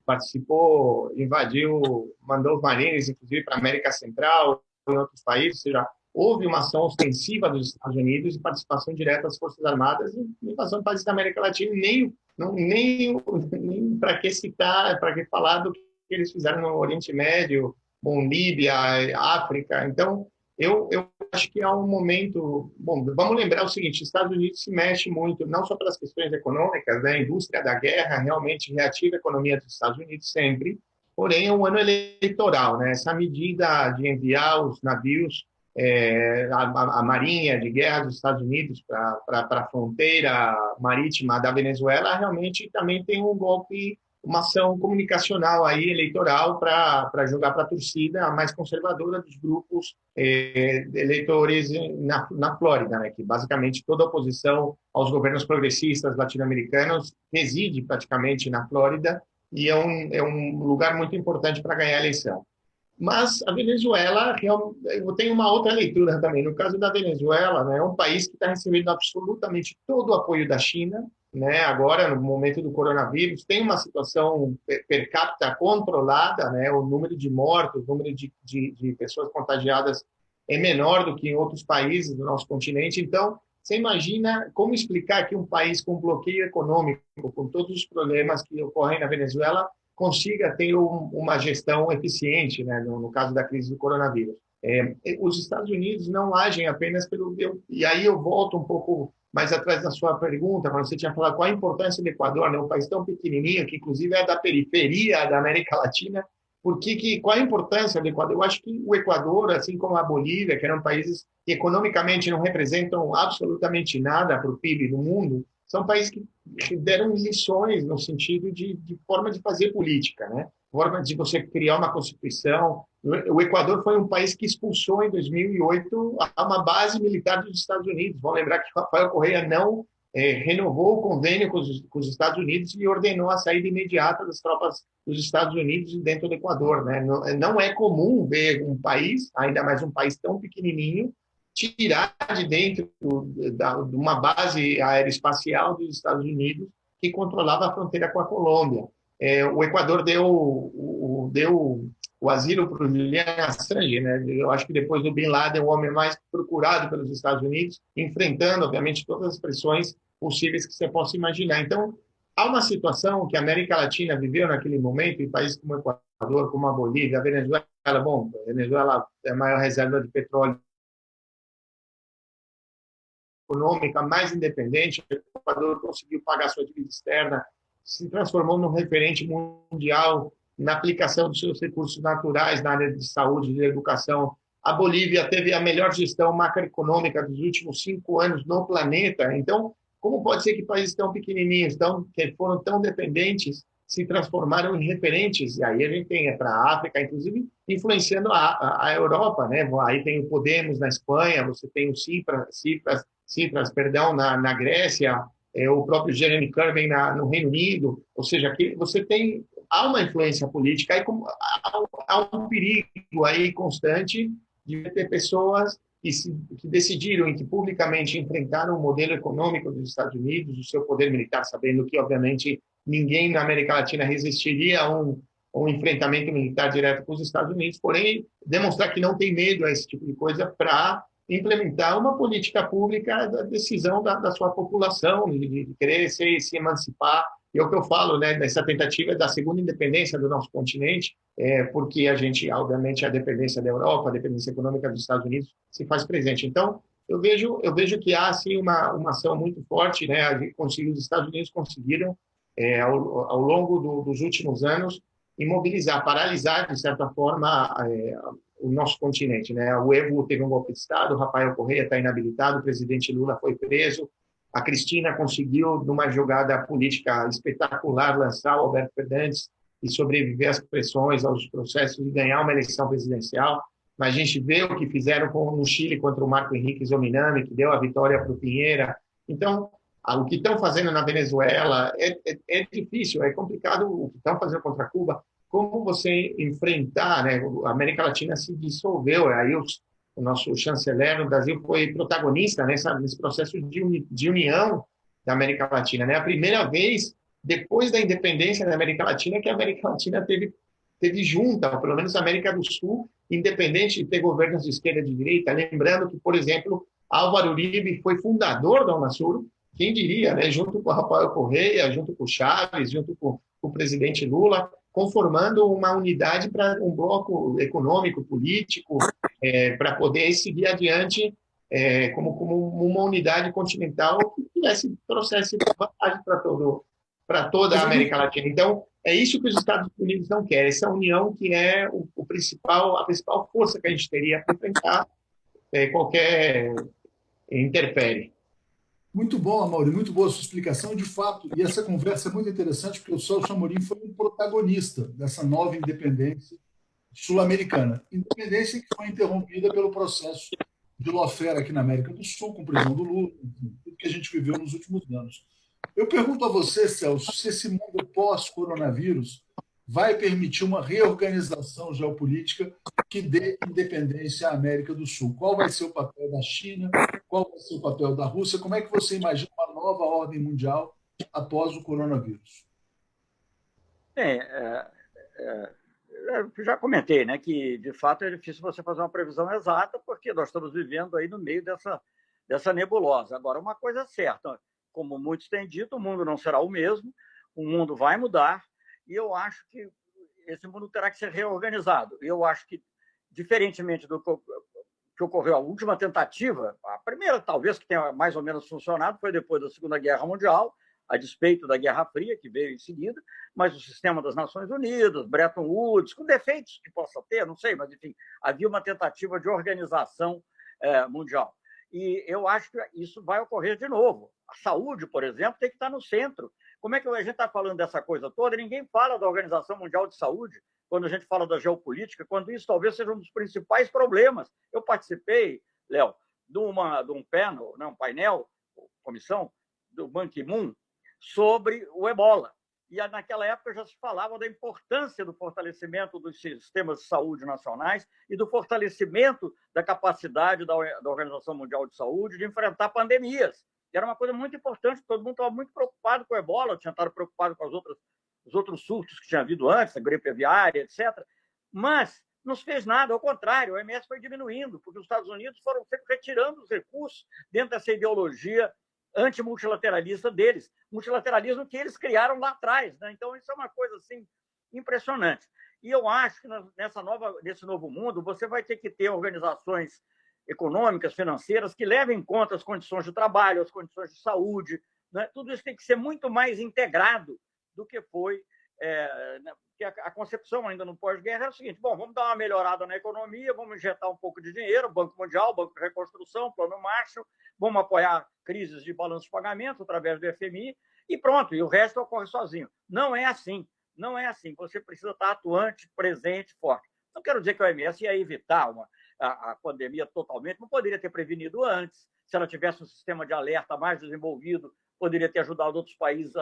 participou, invadiu, mandou os marines, inclusive, para a América Central, em outros países, ou seja, houve uma ação ostensiva dos Estados Unidos e participação direta das Forças Armadas em invasão de países da América Latina, nem para que citar, para que falar do que eles fizeram no Oriente Médio, bom, Líbia, África. Então, eu acho que há um momento... Bom, vamos lembrar o seguinte, os Estados Unidos se mexe muito, não só pelas questões econômicas, né? A indústria da guerra realmente reativa a economia dos Estados Unidos sempre, porém é um ano eleitoral, né? Essa medida de enviar os navios, a Marinha de Guerra dos Estados Unidos para a fronteira marítima da Venezuela, realmente também tem um golpe, uma ação comunicacional aí eleitoral para jogar para a torcida mais conservadora dos grupos eleitores na Flórida, né, que basicamente toda a oposição aos governos progressistas latino-americanos reside praticamente na Flórida e é um lugar muito importante para ganhar a eleição. Mas a Venezuela, eu tenho uma outra leitura também. No caso da Venezuela, né, é um país que está recebendo absolutamente todo o apoio da China, né? Agora, no momento do coronavírus, tem uma situação per capita controlada, né? O número de mortos, o número de pessoas contagiadas é menor do que em outros países do nosso continente. Então, você imagina como explicar que um país com bloqueio econômico, com todos os problemas que ocorrem na Venezuela, consiga ter uma gestão eficiente, né, no caso da crise do coronavírus. Os Estados Unidos não agem apenas pelo... E aí eu volto um pouco mais atrás da sua pergunta, quando você tinha falado qual a importância do Equador, né, um país tão pequenininho, que inclusive é da periferia da América Latina, qual a importância do Equador? Eu acho que o Equador, assim como a Bolívia, que eram países que economicamente não representam absolutamente nada para o PIB do mundo, são países que deram lições no sentido de forma de fazer política, né? Forma de você criar uma constituição. O Equador foi um país que expulsou em 2008 uma base militar dos Estados Unidos. Vamos lembrar que Rafael Correa não renovou o convênio com os Estados Unidos e ordenou a saída imediata das tropas dos Estados Unidos dentro do Equador, né? Não é comum ver um país, ainda mais um país tão pequenininho, tirar de dentro de uma base aeroespacial dos Estados Unidos que controlava a fronteira com a Colômbia. O Equador deu o asilo para o Julian Assange, né? Eu acho que depois do Bin Laden, o homem mais procurado pelos Estados Unidos, enfrentando, obviamente, todas as pressões possíveis que você possa imaginar. Então, há uma situação que a América Latina viveu naquele momento, em países como o Equador, como a Bolívia, a Venezuela, bom, a Venezuela é a maior reserva de petróleo econômica mais independente, o Equador conseguiu pagar sua dívida externa se transformou num referente mundial na aplicação dos seus recursos naturais na área de saúde e de educação. A Bolívia teve a melhor gestão macroeconômica dos últimos 5 anos no planeta. Então, como pode ser que países tão pequenininhos, que foram tão dependentes, se transformaram em referentes? E aí a gente tem para a África, inclusive, influenciando a Europa, né? Aí tem o Podemos na Espanha, você tem o Tsipras, perdão, na Grécia, o próprio Jeremy Corbyn no Reino Unido. Ou seja, aqui você tem há uma influência política, há um perigo aí constante de ter pessoas que decidiram e que publicamente enfrentaram o modelo econômico dos Estados Unidos, o seu poder militar, sabendo que, obviamente, ninguém na América Latina resistiria a um enfrentamento militar direto com os Estados Unidos, porém, demonstrar que não tem medo a esse tipo de coisa para implementar uma política pública da decisão da sua população, de querer se emancipar. E é o que eu falo, né, dessa tentativa da segunda independência do nosso continente, porque a gente, obviamente, a dependência da Europa, a dependência econômica dos Estados Unidos se faz presente. Então, eu vejo que há, assim, uma ação muito forte, né, os Estados Unidos conseguiram, ao longo dos últimos anos, imobilizar, paralisar, de certa forma, o nosso continente, né? O Evo teve um golpe de Estado, o Rafael Correa está inabilitado, o presidente Lula foi preso, a Cristina conseguiu, numa jogada política espetacular, lançar o Alberto Fernandes e sobreviver às pressões, aos processos e ganhar uma eleição presidencial. Mas a gente vê o que fizeram no Chile contra o Marco Henrique Zominami, que deu a vitória para o Pinheira. Então, o que estão fazendo na Venezuela é difícil, é complicado o que estão fazendo contra Cuba. Como você enfrentar, né? A América Latina se dissolveu, aí o nosso chanceler no Brasil foi protagonista nesse processo de união da América Latina, né? A primeira vez depois da independência da América Latina que a América Latina teve junta, ou pelo menos a América do Sul, independente de ter governos de esquerda e de direita. Lembrando que, por exemplo, Álvaro Uribe foi fundador da Unasul, quem diria, né? Junto com o Rafael Correa, junto com o Chaves, junto com o presidente Lula, conformando uma unidade para um bloco econômico, político, para poder seguir adiante como uma unidade continental que trouxesse vantagem para toda a América Latina. Então, é isso que os Estados Unidos não querem, essa união que é a principal força que a gente teria para enfrentar qualquer intempérie. Muito bom, Amaury, muito boa a sua explicação. De fato, e essa conversa é muito interessante, porque o Celso Amorim foi um protagonista dessa nova independência sul-americana. Independência que foi interrompida pelo processo de lawfare aqui na América do Sul, com prisão do Lula, tudo que a gente viveu nos últimos anos. Eu pergunto a você, Celso, se esse mundo pós-coronavírus vai permitir uma reorganização geopolítica que dê independência à América do Sul. Qual vai ser o papel da China? Qual vai ser o papel da Rússia? Como é que você imagina uma nova ordem mundial após o coronavírus? Eu já comentei, né, que de fato é difícil você fazer uma previsão exata, porque nós estamos vivendo aí no meio dessa nebulosa. Agora, uma coisa é certa, como muitos têm dito, o mundo não será o mesmo, o mundo vai mudar, e eu acho que esse mundo terá que ser reorganizado. Eu acho que, diferentemente do que ocorreu a última tentativa, a primeira talvez que tenha mais ou menos funcionado foi depois da Segunda Guerra Mundial, a despeito da Guerra Fria, que veio em seguida, mas o sistema das Nações Unidas, Bretton Woods, com defeitos que possa ter, não sei, mas, enfim, havia uma tentativa de organização mundial. E eu acho que isso vai ocorrer de novo. A saúde, por exemplo, tem que estar no centro. Como é que a gente está falando dessa coisa toda? Ninguém fala da Organização Mundial de Saúde quando a gente fala da geopolítica, quando isso talvez seja um dos principais problemas. Eu participei, Léo, de um painel, comissão, do Ban Ki-moon, sobre o ebola. E naquela época já se falava da importância do fortalecimento dos sistemas de saúde nacionais e do fortalecimento da capacidade da Organização Mundial de Saúde de enfrentar pandemias. E era uma coisa muito importante, todo mundo estava muito preocupado com o ebola, tinha estado preocupado com os outros surtos que tinha havido antes, a gripe aviária, etc. Mas não se fez nada, ao contrário, o OMS foi diminuindo, porque os Estados Unidos foram sempre retirando os recursos dentro dessa ideologia antimultilateralista deles, multilateralismo que eles criaram lá atrás, né? Então, isso é uma coisa assim impressionante. E eu acho que nesse novo mundo você vai ter que ter organizações econômicas, financeiras, que levem em conta as condições de trabalho, as condições de saúde, né? Tudo isso tem que ser muito mais integrado do que foi. Porque a concepção ainda no pós-guerra é o seguinte: bom, vamos dar uma melhorada na economia, vamos injetar um pouco de dinheiro, Banco Mundial, Banco de Reconstrução, Plano Marshall, vamos apoiar crises de balanço de pagamento através do FMI e pronto, e o resto ocorre sozinho. Não é assim, não é assim. Você precisa estar atuante, presente, forte. Não quero dizer que a OMS ia evitar a pandemia totalmente, não poderia ter prevenido antes. Se ela tivesse um sistema de alerta mais desenvolvido, poderia ter ajudado outros países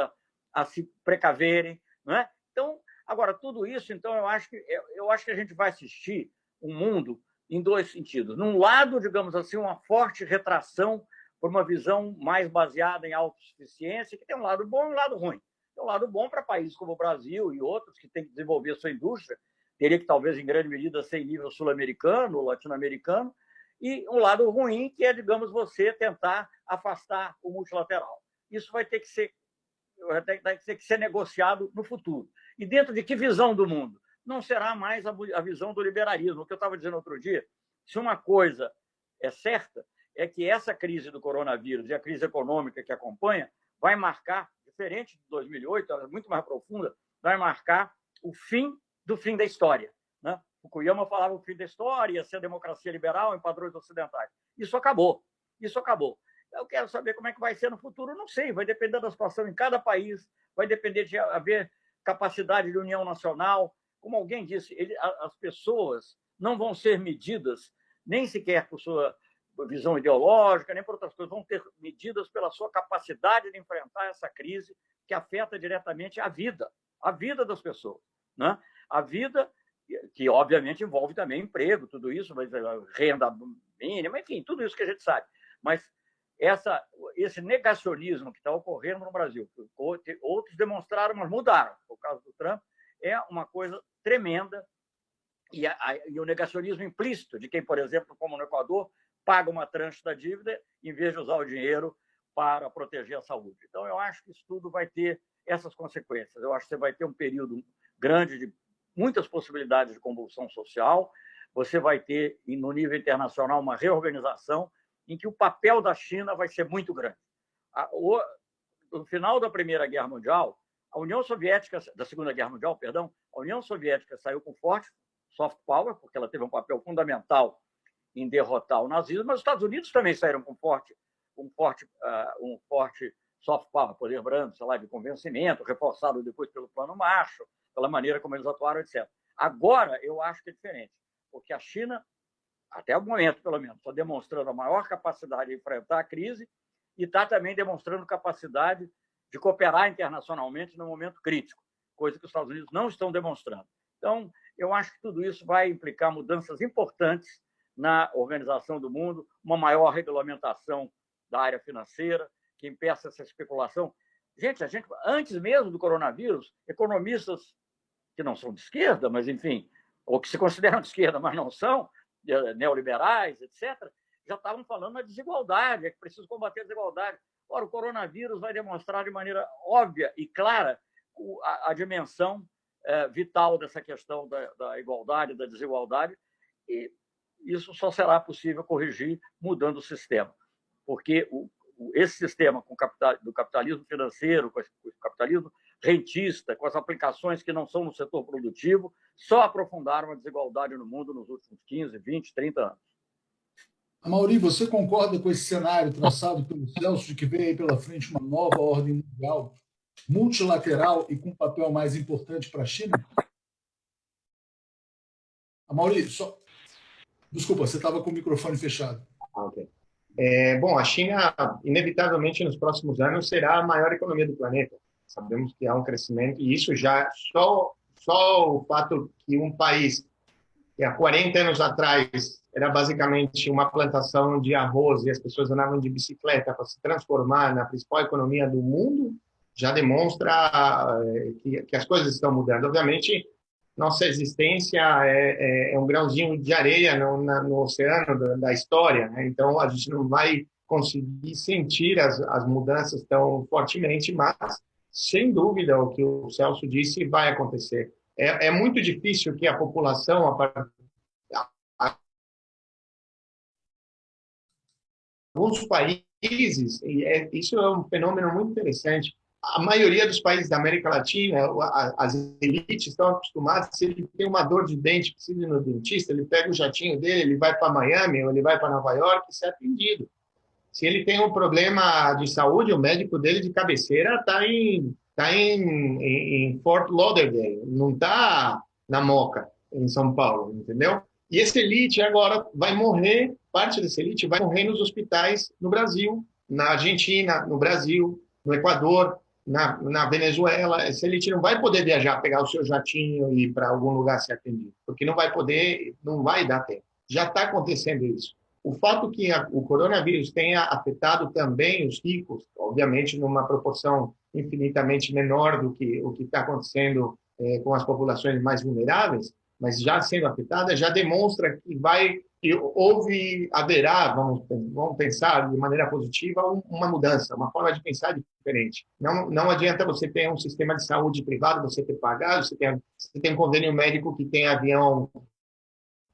a se precaverem, não é? Então, agora, tudo isso, então, eu acho que a gente vai assistir um mundo em dois sentidos. Num lado, digamos assim, uma forte retração por uma visão mais baseada em autossuficiência, que tem um lado bom e um lado ruim. Tem um lado bom para países como o Brasil e outros que têm que desenvolver a sua indústria, teria que, talvez, em grande medida, ser em nível sul-americano ou latino-americano, e um lado ruim, que é, digamos, você tentar afastar o multilateral. Isso vai ter que ser negociado no futuro. E dentro de que visão do mundo? Não será mais a visão do liberalismo. O que eu estava dizendo outro dia, se uma coisa é certa, é que essa crise do coronavírus e a crise econômica que acompanha vai marcar, diferente de 2008, ela é muito mais profunda, vai marcar o fim do fim da história, né? Fukuyama falava o fim da história, ia ser a democracia liberal em padrões ocidentais. Isso acabou. Isso acabou. Eu quero saber como é que vai ser no futuro, não sei, vai depender da situação em cada país, vai depender de haver capacidade de união nacional. Como alguém disse, as pessoas não vão ser medidas nem sequer por sua visão ideológica, nem por outras coisas, vão ter medidas pela sua capacidade de enfrentar essa crise que afeta diretamente a vida das pessoas, né? A vida que, obviamente, envolve também emprego, tudo isso, renda mínima, enfim, tudo isso que a gente sabe. Mas esse negacionismo que está ocorrendo no Brasil, outros demonstraram, mas mudaram. O caso do Trump é uma coisa tremenda, e o negacionismo implícito de quem, por exemplo, como no Equador, paga uma tranche da dívida em vez de usar o dinheiro para proteger a saúde. Então, eu acho que isso tudo vai ter essas consequências. Eu acho que você vai ter um período grande de muitas possibilidades de convulsão social, você vai ter, no nível internacional, uma reorganização em que o papel da China vai ser muito grande. No final da Primeira Guerra Mundial, da Segunda Guerra Mundial, perdão, a União Soviética saiu com forte soft power, porque ela teve um papel fundamental em derrotar o nazismo, mas os Estados Unidos também saíram com um forte soft power, poder brando, sei lá, de convencimento, reforçado depois pelo Plano Marshall, pela maneira como eles atuaram, etc. Agora, eu acho que é diferente, porque a China, até o momento, pelo menos, está demonstrando a maior capacidade de enfrentar a crise e está também demonstrando capacidade de cooperar internacionalmente no momento crítico, coisa que os Estados Unidos não estão demonstrando. Então, eu acho que tudo isso vai implicar mudanças importantes na organização do mundo, uma maior regulamentação da área financeira, que impeça essa especulação. Gente, antes mesmo do coronavírus, economistas que não são de esquerda, mas, enfim, ou que se consideram de esquerda, mas não são, neoliberais, etc., já estavam falando na desigualdade, é que preciso combater a desigualdade. Ora, o coronavírus vai demonstrar de maneira óbvia e clara a dimensão vital dessa questão da igualdade, da desigualdade, e isso só será possível corrigir mudando o sistema, porque esse sistema do capitalismo financeiro, com o capitalismo rentista, com as aplicações que não são no setor produtivo, só aprofundaram a desigualdade no mundo nos últimos 15, 20, 30 anos. Amaury, você concorda com esse cenário traçado pelo Celso de que vem aí pela frente uma nova ordem mundial, multilateral e com um papel mais importante para a China? Amaury, desculpa, você estava com o microfone fechado. Okay. Bom, a China, inevitavelmente, nos próximos anos, será a maior economia do planeta. Sabemos que há um crescimento, e isso já, só o fato que um país que há 40 anos atrás era basicamente uma plantação de arroz e as pessoas andavam de bicicleta para se transformar na principal economia do mundo, já demonstra que as coisas estão mudando. Obviamente, nossa existência é um grãozinho de areia no oceano da história, né? Então, a gente não vai conseguir sentir as mudanças tão fortemente, mas, sem dúvida, o que o Celso disse vai acontecer. É muito difícil que a população, alguns países, e isso é um fenômeno muito interessante, a maioria dos países da América Latina, as elites estão acostumadas, se ele tem uma dor de dente, precisa ir no dentista, ele pega o jatinho dele, ele vai para Miami ou ele vai para Nova York e ser atendido. Se ele tem um problema de saúde, o médico dele de cabeceira em Fort Lauderdale, não está na Moca, em São Paulo, entendeu? E essa elite agora vai morrer, parte dessa elite vai morrer nos hospitais no Brasil, na Argentina, no Brasil, no Equador, na Venezuela. Essa elite não vai poder viajar, pegar o seu jatinho e ir para algum lugar ser atendido, porque não vai poder, não vai dar tempo. Já está acontecendo isso. O fato que o coronavírus tenha afetado também os ricos, obviamente numa proporção infinitamente menor do que o que está acontecendo com as populações mais vulneráveis, mas já sendo afetada, já demonstra que haverá, vamos pensar de maneira positiva, uma mudança, uma forma de pensar diferente. Não adianta você ter um sistema de saúde privado, você ter pagado, você tem um convênio médico que tem avião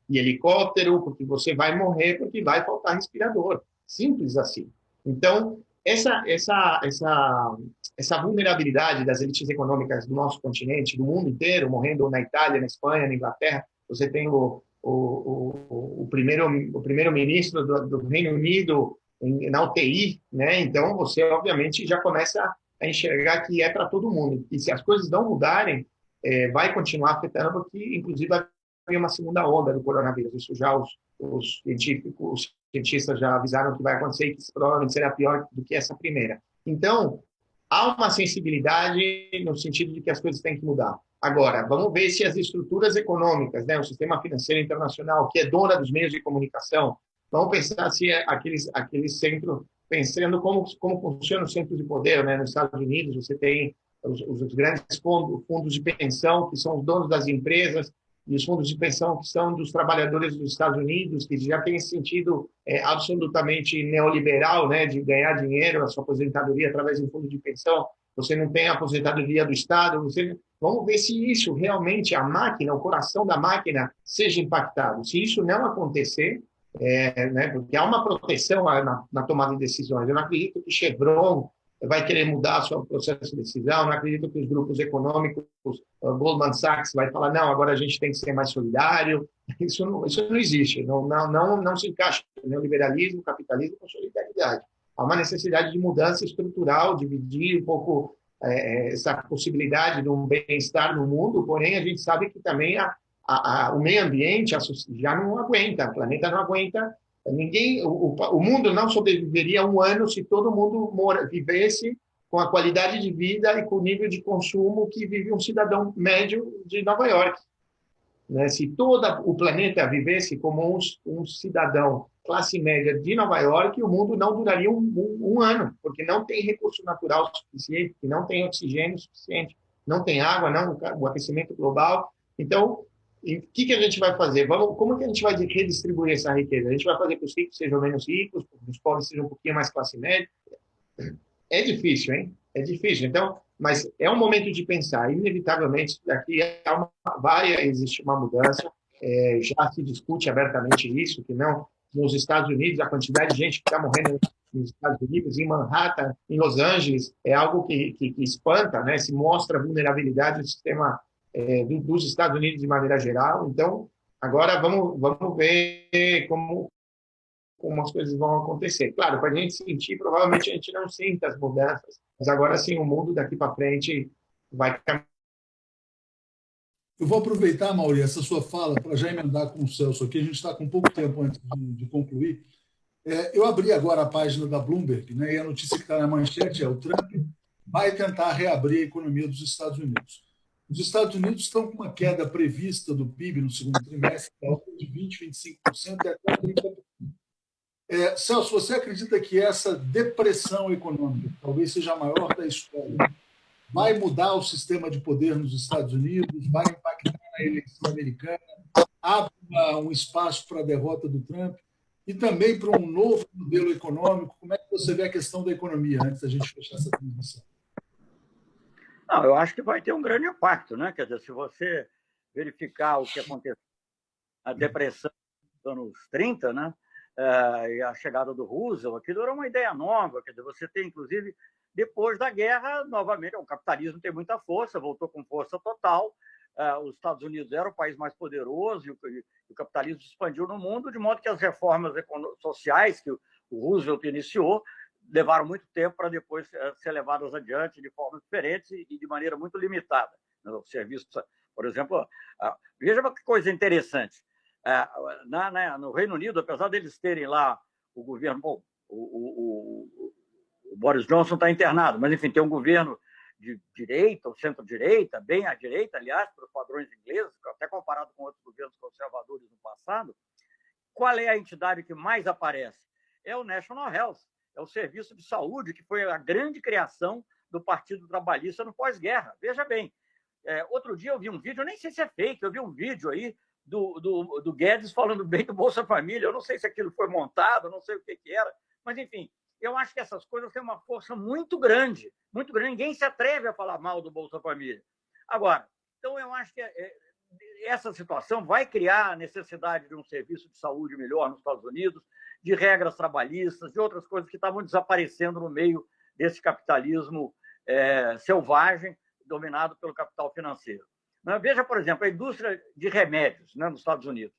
e helicóptero, porque você vai morrer, porque vai faltar respirador. Simples assim. Então, essa vulnerabilidade das elites econômicas do nosso continente, do mundo inteiro, morrendo na Itália, na Espanha, na Inglaterra, você tem o primeiro-ministro do Reino Unido na UTI, né? Então, você, obviamente, já começa a enxergar que é para todo mundo. E se as coisas não mudarem, vai continuar afetando, porque, inclusive, havia uma segunda onda do coronavírus. Isso já os cientistas já avisaram que vai acontecer e que provavelmente será pior do que essa primeira. Então, há uma sensibilidade no sentido de que as coisas têm que mudar. Agora, vamos ver se as estruturas econômicas, né, o sistema financeiro internacional, que é dona dos meios de comunicação, vamos pensar se aqueles centros, pensando como funcionam os centros de poder, né, nos Estados Unidos, você tem os grandes fundos de pensão, que são os donos das empresas, e os fundos de pensão que são dos trabalhadores dos Estados Unidos, que já tem esse sentido absolutamente neoliberal, né, de ganhar dinheiro, a sua aposentadoria através de um fundo de pensão, você não tem a aposentadoria do Estado, vamos ver se isso realmente, a máquina, o coração da máquina, seja impactado. Se isso não acontecer, né, porque há uma proteção na tomada de decisões. Eu não acredito que Chevron vai querer mudar o seu processo de decisão, não acredito que os grupos econômicos, Goldman Sachs vai falar, não, agora a gente tem que ser mais solidário. Isso não existe, não se encaixa no neoliberalismo, capitalismo com solidariedade. Há uma necessidade de mudança estrutural, dividir um pouco essa possibilidade de um bem-estar no mundo, porém a gente sabe que também o meio ambiente já não aguenta, o planeta não aguenta. O mundo não sobreviveria um ano se todo mundo vivesse com a qualidade de vida e com o nível de consumo que vive um cidadão médio de Nova York. Né? Se todo o planeta vivesse como um cidadão classe média de Nova York, o mundo não duraria um ano, porque não tem recurso natural suficiente, não tem oxigênio suficiente, não tem água, não, o aquecimento global. Então, o que a gente vai fazer? Como que a gente vai redistribuir essa riqueza? A gente vai fazer que os ricos sejam menos ricos, que os pobres sejam um pouquinho mais classe média? É difícil, hein? É difícil. Então, mas é um momento de pensar. Inevitavelmente, daqui vai existir uma mudança. Já se discute abertamente isso, que não nos Estados Unidos, a quantidade de gente que está morrendo nos Estados Unidos, em Manhattan, em Los Angeles, é algo que espanta, né? Se mostra a vulnerabilidade do sistema dos Estados Unidos de maneira geral. Então, agora vamos ver como as coisas vão acontecer. Claro, para a gente sentir, provavelmente a gente não sinta as mudanças, mas agora sim, o mundo daqui para frente vai caminhar. Eu vou aproveitar, Mauri, essa sua fala para já emendar com o Celso aqui. A gente está com pouco tempo antes de concluir. Eu abri agora a página da Bloomberg, né, e a notícia que está na manchete é: o Trump vai tentar reabrir a economia dos Estados Unidos. Os Estados Unidos estão com uma queda prevista do PIB no segundo trimestre de 20%, 25% e até 30%. Celso, você acredita que essa depressão econômica, talvez seja a maior da história, vai mudar o sistema de poder nos Estados Unidos, vai impactar na eleição americana, abre um espaço para a derrota do Trump e também para um novo modelo econômico? Como é que você vê a questão da economia, antes da gente fechar essa transmissão? Não, eu acho que vai ter um grande impacto, né? Quer dizer, se você verificar o que aconteceu, a depressão dos anos 30, né? e a chegada do Roosevelt, aquilo era uma ideia nova, quer dizer, você tem, inclusive, depois da guerra, novamente, o capitalismo tem muita força, voltou com força total, os Estados Unidos era o país mais poderoso e o capitalismo se expandiu no mundo, de modo que as reformas sociais que o Roosevelt iniciou levaram muito tempo para depois ser levadas adiante de formas diferentes e de maneira muito limitada. O serviço, por exemplo, veja que coisa interessante. No Reino Unido, apesar deles terem lá o governo, bom, o Boris Johnson está internado, mas enfim, tem um governo de direita, ou centro-direita, bem à direita, aliás, para os padrões ingleses, até comparado com outros governos conservadores no passado. Qual é a entidade que mais aparece? É o National Health, é o Serviço de Saúde, que foi a grande criação do Partido Trabalhista no pós-guerra. Veja bem, outro dia eu vi um vídeo, eu nem sei se é fake, eu vi um vídeo aí do Guedes falando bem do Bolsa Família, eu não sei se aquilo foi montado, não sei o que era, mas enfim, eu acho que essas coisas têm uma força muito grande, ninguém se atreve a falar mal do Bolsa Família. Agora, então eu acho que essa situação vai criar a necessidade de um serviço de saúde melhor nos Estados Unidos, de regras trabalhistas, de outras coisas que estavam desaparecendo no meio desse capitalismo selvagem, dominado pelo capital financeiro. Veja, por exemplo, a indústria de remédios, nos Estados Unidos.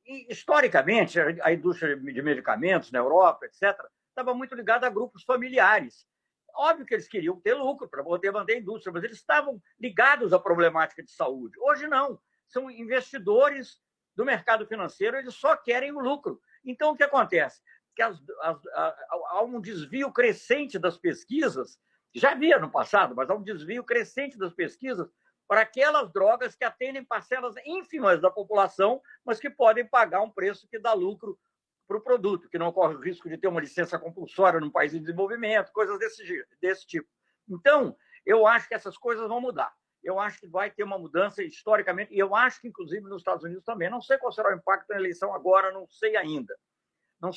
E, historicamente, a indústria de medicamentos na Europa, etc., estava muito ligada a grupos familiares. Óbvio que eles queriam ter lucro para poder manter a indústria, mas eles estavam ligados à problemática de saúde. Hoje, não. São investidores do mercado financeiro, eles só querem o lucro. Então, o que acontece? Que há um desvio crescente das pesquisas, já havia no passado, mas há um desvio crescente das pesquisas para aquelas drogas que atendem parcelas ínfimas da população, mas que podem pagar um preço que dá lucro para o produto, que não corre o risco de ter uma licença compulsória num país em desenvolvimento, coisas desse tipo. Então, eu acho que essas coisas vão mudar. Eu acho que vai ter uma mudança historicamente, e eu acho que, inclusive, nos Estados Unidos também. Não sei qual será o impacto na eleição agora, não sei ainda. Não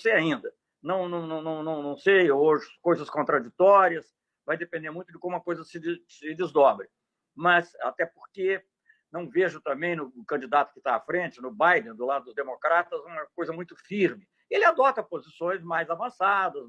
sei, hoje, coisas contraditórias, vai depender muito de como a coisa se desdobre. Mas, até porque não vejo também no candidato que está à frente, no Biden, do lado dos democratas, uma coisa muito firme. Ele adota posições mais avançadas,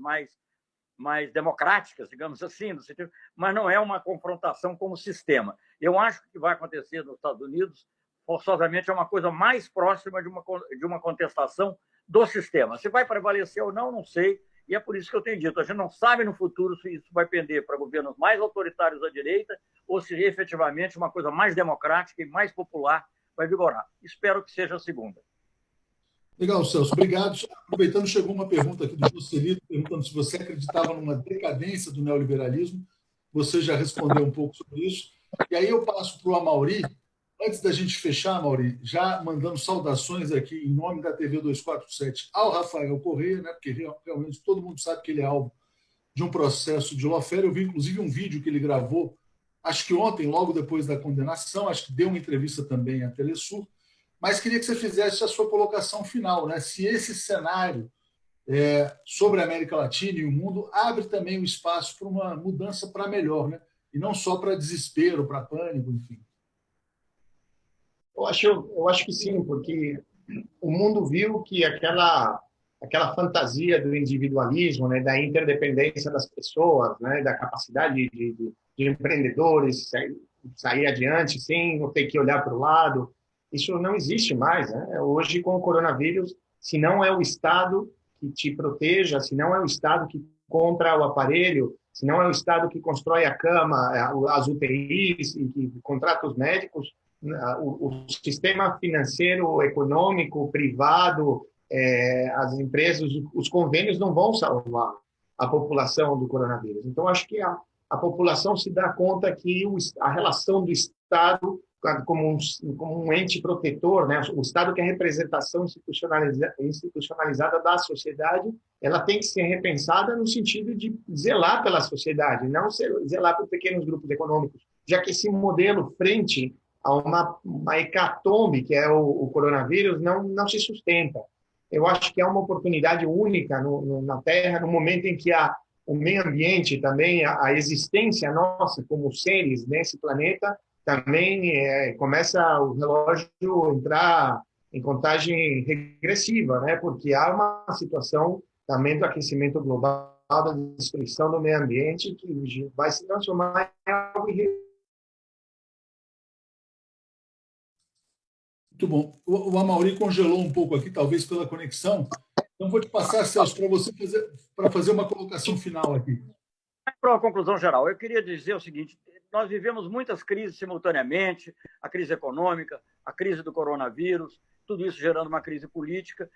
mais democráticas, digamos assim, no sentido, mas não é uma confrontação com o sistema. Eu acho que o que vai acontecer nos Estados Unidos, forçosamente, é uma coisa mais próxima de uma contestação do sistema. Se vai prevalecer ou não, não sei, e é por isso que eu tenho dito, a gente não sabe no futuro se isso vai pender para governos mais autoritários à direita ou se efetivamente uma coisa mais democrática e mais popular vai vigorar. Espero que seja a segunda. Legal, Celso. Obrigado. Aproveitando, chegou uma pergunta aqui do Joselito, perguntando se você acreditava numa decadência do neoliberalismo. Você já respondeu um pouco sobre isso. E aí eu passo para o Amaury. Antes da gente fechar, Amaury, já mandando saudações aqui em nome da TV 247 ao Rafael Corrêa, porque realmente todo mundo sabe que ele é alvo de um processo de lawfare. Eu vi, inclusive, um vídeo que ele gravou, acho que ontem, logo depois da condenação, acho que deu uma entrevista também à Telesur, mas queria que você fizesse a sua colocação final, se esse cenário sobre a América Latina e o mundo abre também o espaço para uma mudança para melhor, e não só para desespero, para pânico, enfim. Eu acho que sim, porque o mundo viu que aquela fantasia do individualismo, da interdependência das pessoas, da capacidade de empreendedores sair adiante sem não ter que olhar para o lado, isso não existe mais. Hoje, com o coronavírus, se não é o Estado que te proteja, se não é o Estado que compra o aparelho, se não é o Estado que constrói a cama, as UTIs e que contrata os médicos, o sistema financeiro, econômico, privado, as empresas, os convênios não vão salvar a população do coronavírus. Então, acho que a população se dá conta que a relação do Estado como um ente protetor, o Estado, que é a representação institucionalizada da sociedade, ela tem que ser repensada no sentido de zelar pela sociedade, não zelar por pequenos grupos econômicos, já que esse modelo frente a uma hecatombe, que é o coronavírus, não se sustenta. Eu acho que é uma oportunidade única na Terra, no momento em que o meio ambiente, também a existência nossa como seres nesse planeta, também começa o relógio a entrar em contagem regressiva, né? Porque há uma situação também do aquecimento global, da destruição do meio ambiente, que vai se transformar em algo Muito bom. O Amaury congelou um pouco aqui, talvez pela conexão. Então, vou te passar, Celso, para você fazer uma colocação final aqui. Para uma conclusão geral, eu queria dizer o seguinte: nós vivemos muitas crises simultaneamente, a crise econômica, a crise do coronavírus, tudo isso gerando uma crise política,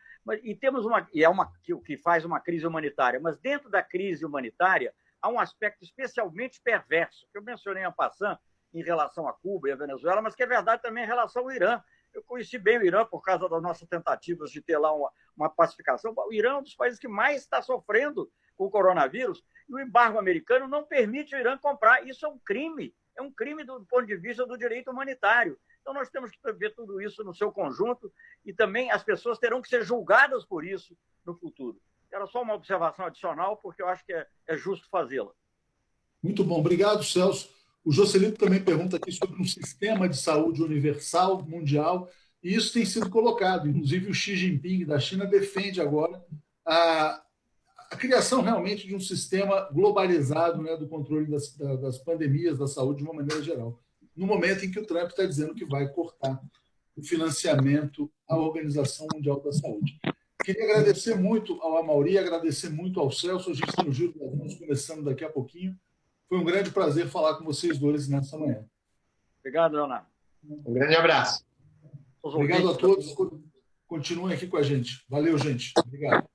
e temos o que faz uma crise humanitária. Mas dentro da crise humanitária há um aspecto especialmente perverso, que eu mencionei en passant em relação a Cuba e a Venezuela, mas que é verdade também em relação ao Irã. Eu conheci bem o Irã por causa das nossas tentativas de ter lá uma pacificação. O Irã é um dos países que mais está sofrendo com o coronavírus, e o embargo americano não permite o Irã comprar. Isso é um crime do ponto de vista do direito humanitário. Então, nós temos que ver tudo isso no seu conjunto, e também as pessoas terão que ser julgadas por isso no futuro. Era só uma observação adicional, porque eu acho que é justo fazê-la. Muito bom. Obrigado, Celso. O Jocelito também pergunta aqui sobre um sistema de saúde universal, mundial, e isso tem sido colocado. Inclusive, o Xi Jinping da China defende agora a criação realmente de um sistema globalizado, né, do controle das pandemias, da saúde de uma maneira geral. No momento em que o Trump está dizendo que vai cortar o financiamento à Organização Mundial da Saúde. Queria agradecer muito ao Amaury, agradecer muito ao Celso. A gente tem o Giro das Mãos começando daqui a pouquinho. Foi um grande prazer falar com vocês dois nessa manhã. Obrigado, Leonardo. Um grande abraço. Obrigado a todos. Continuem aqui com a gente. Valeu, gente. Obrigado.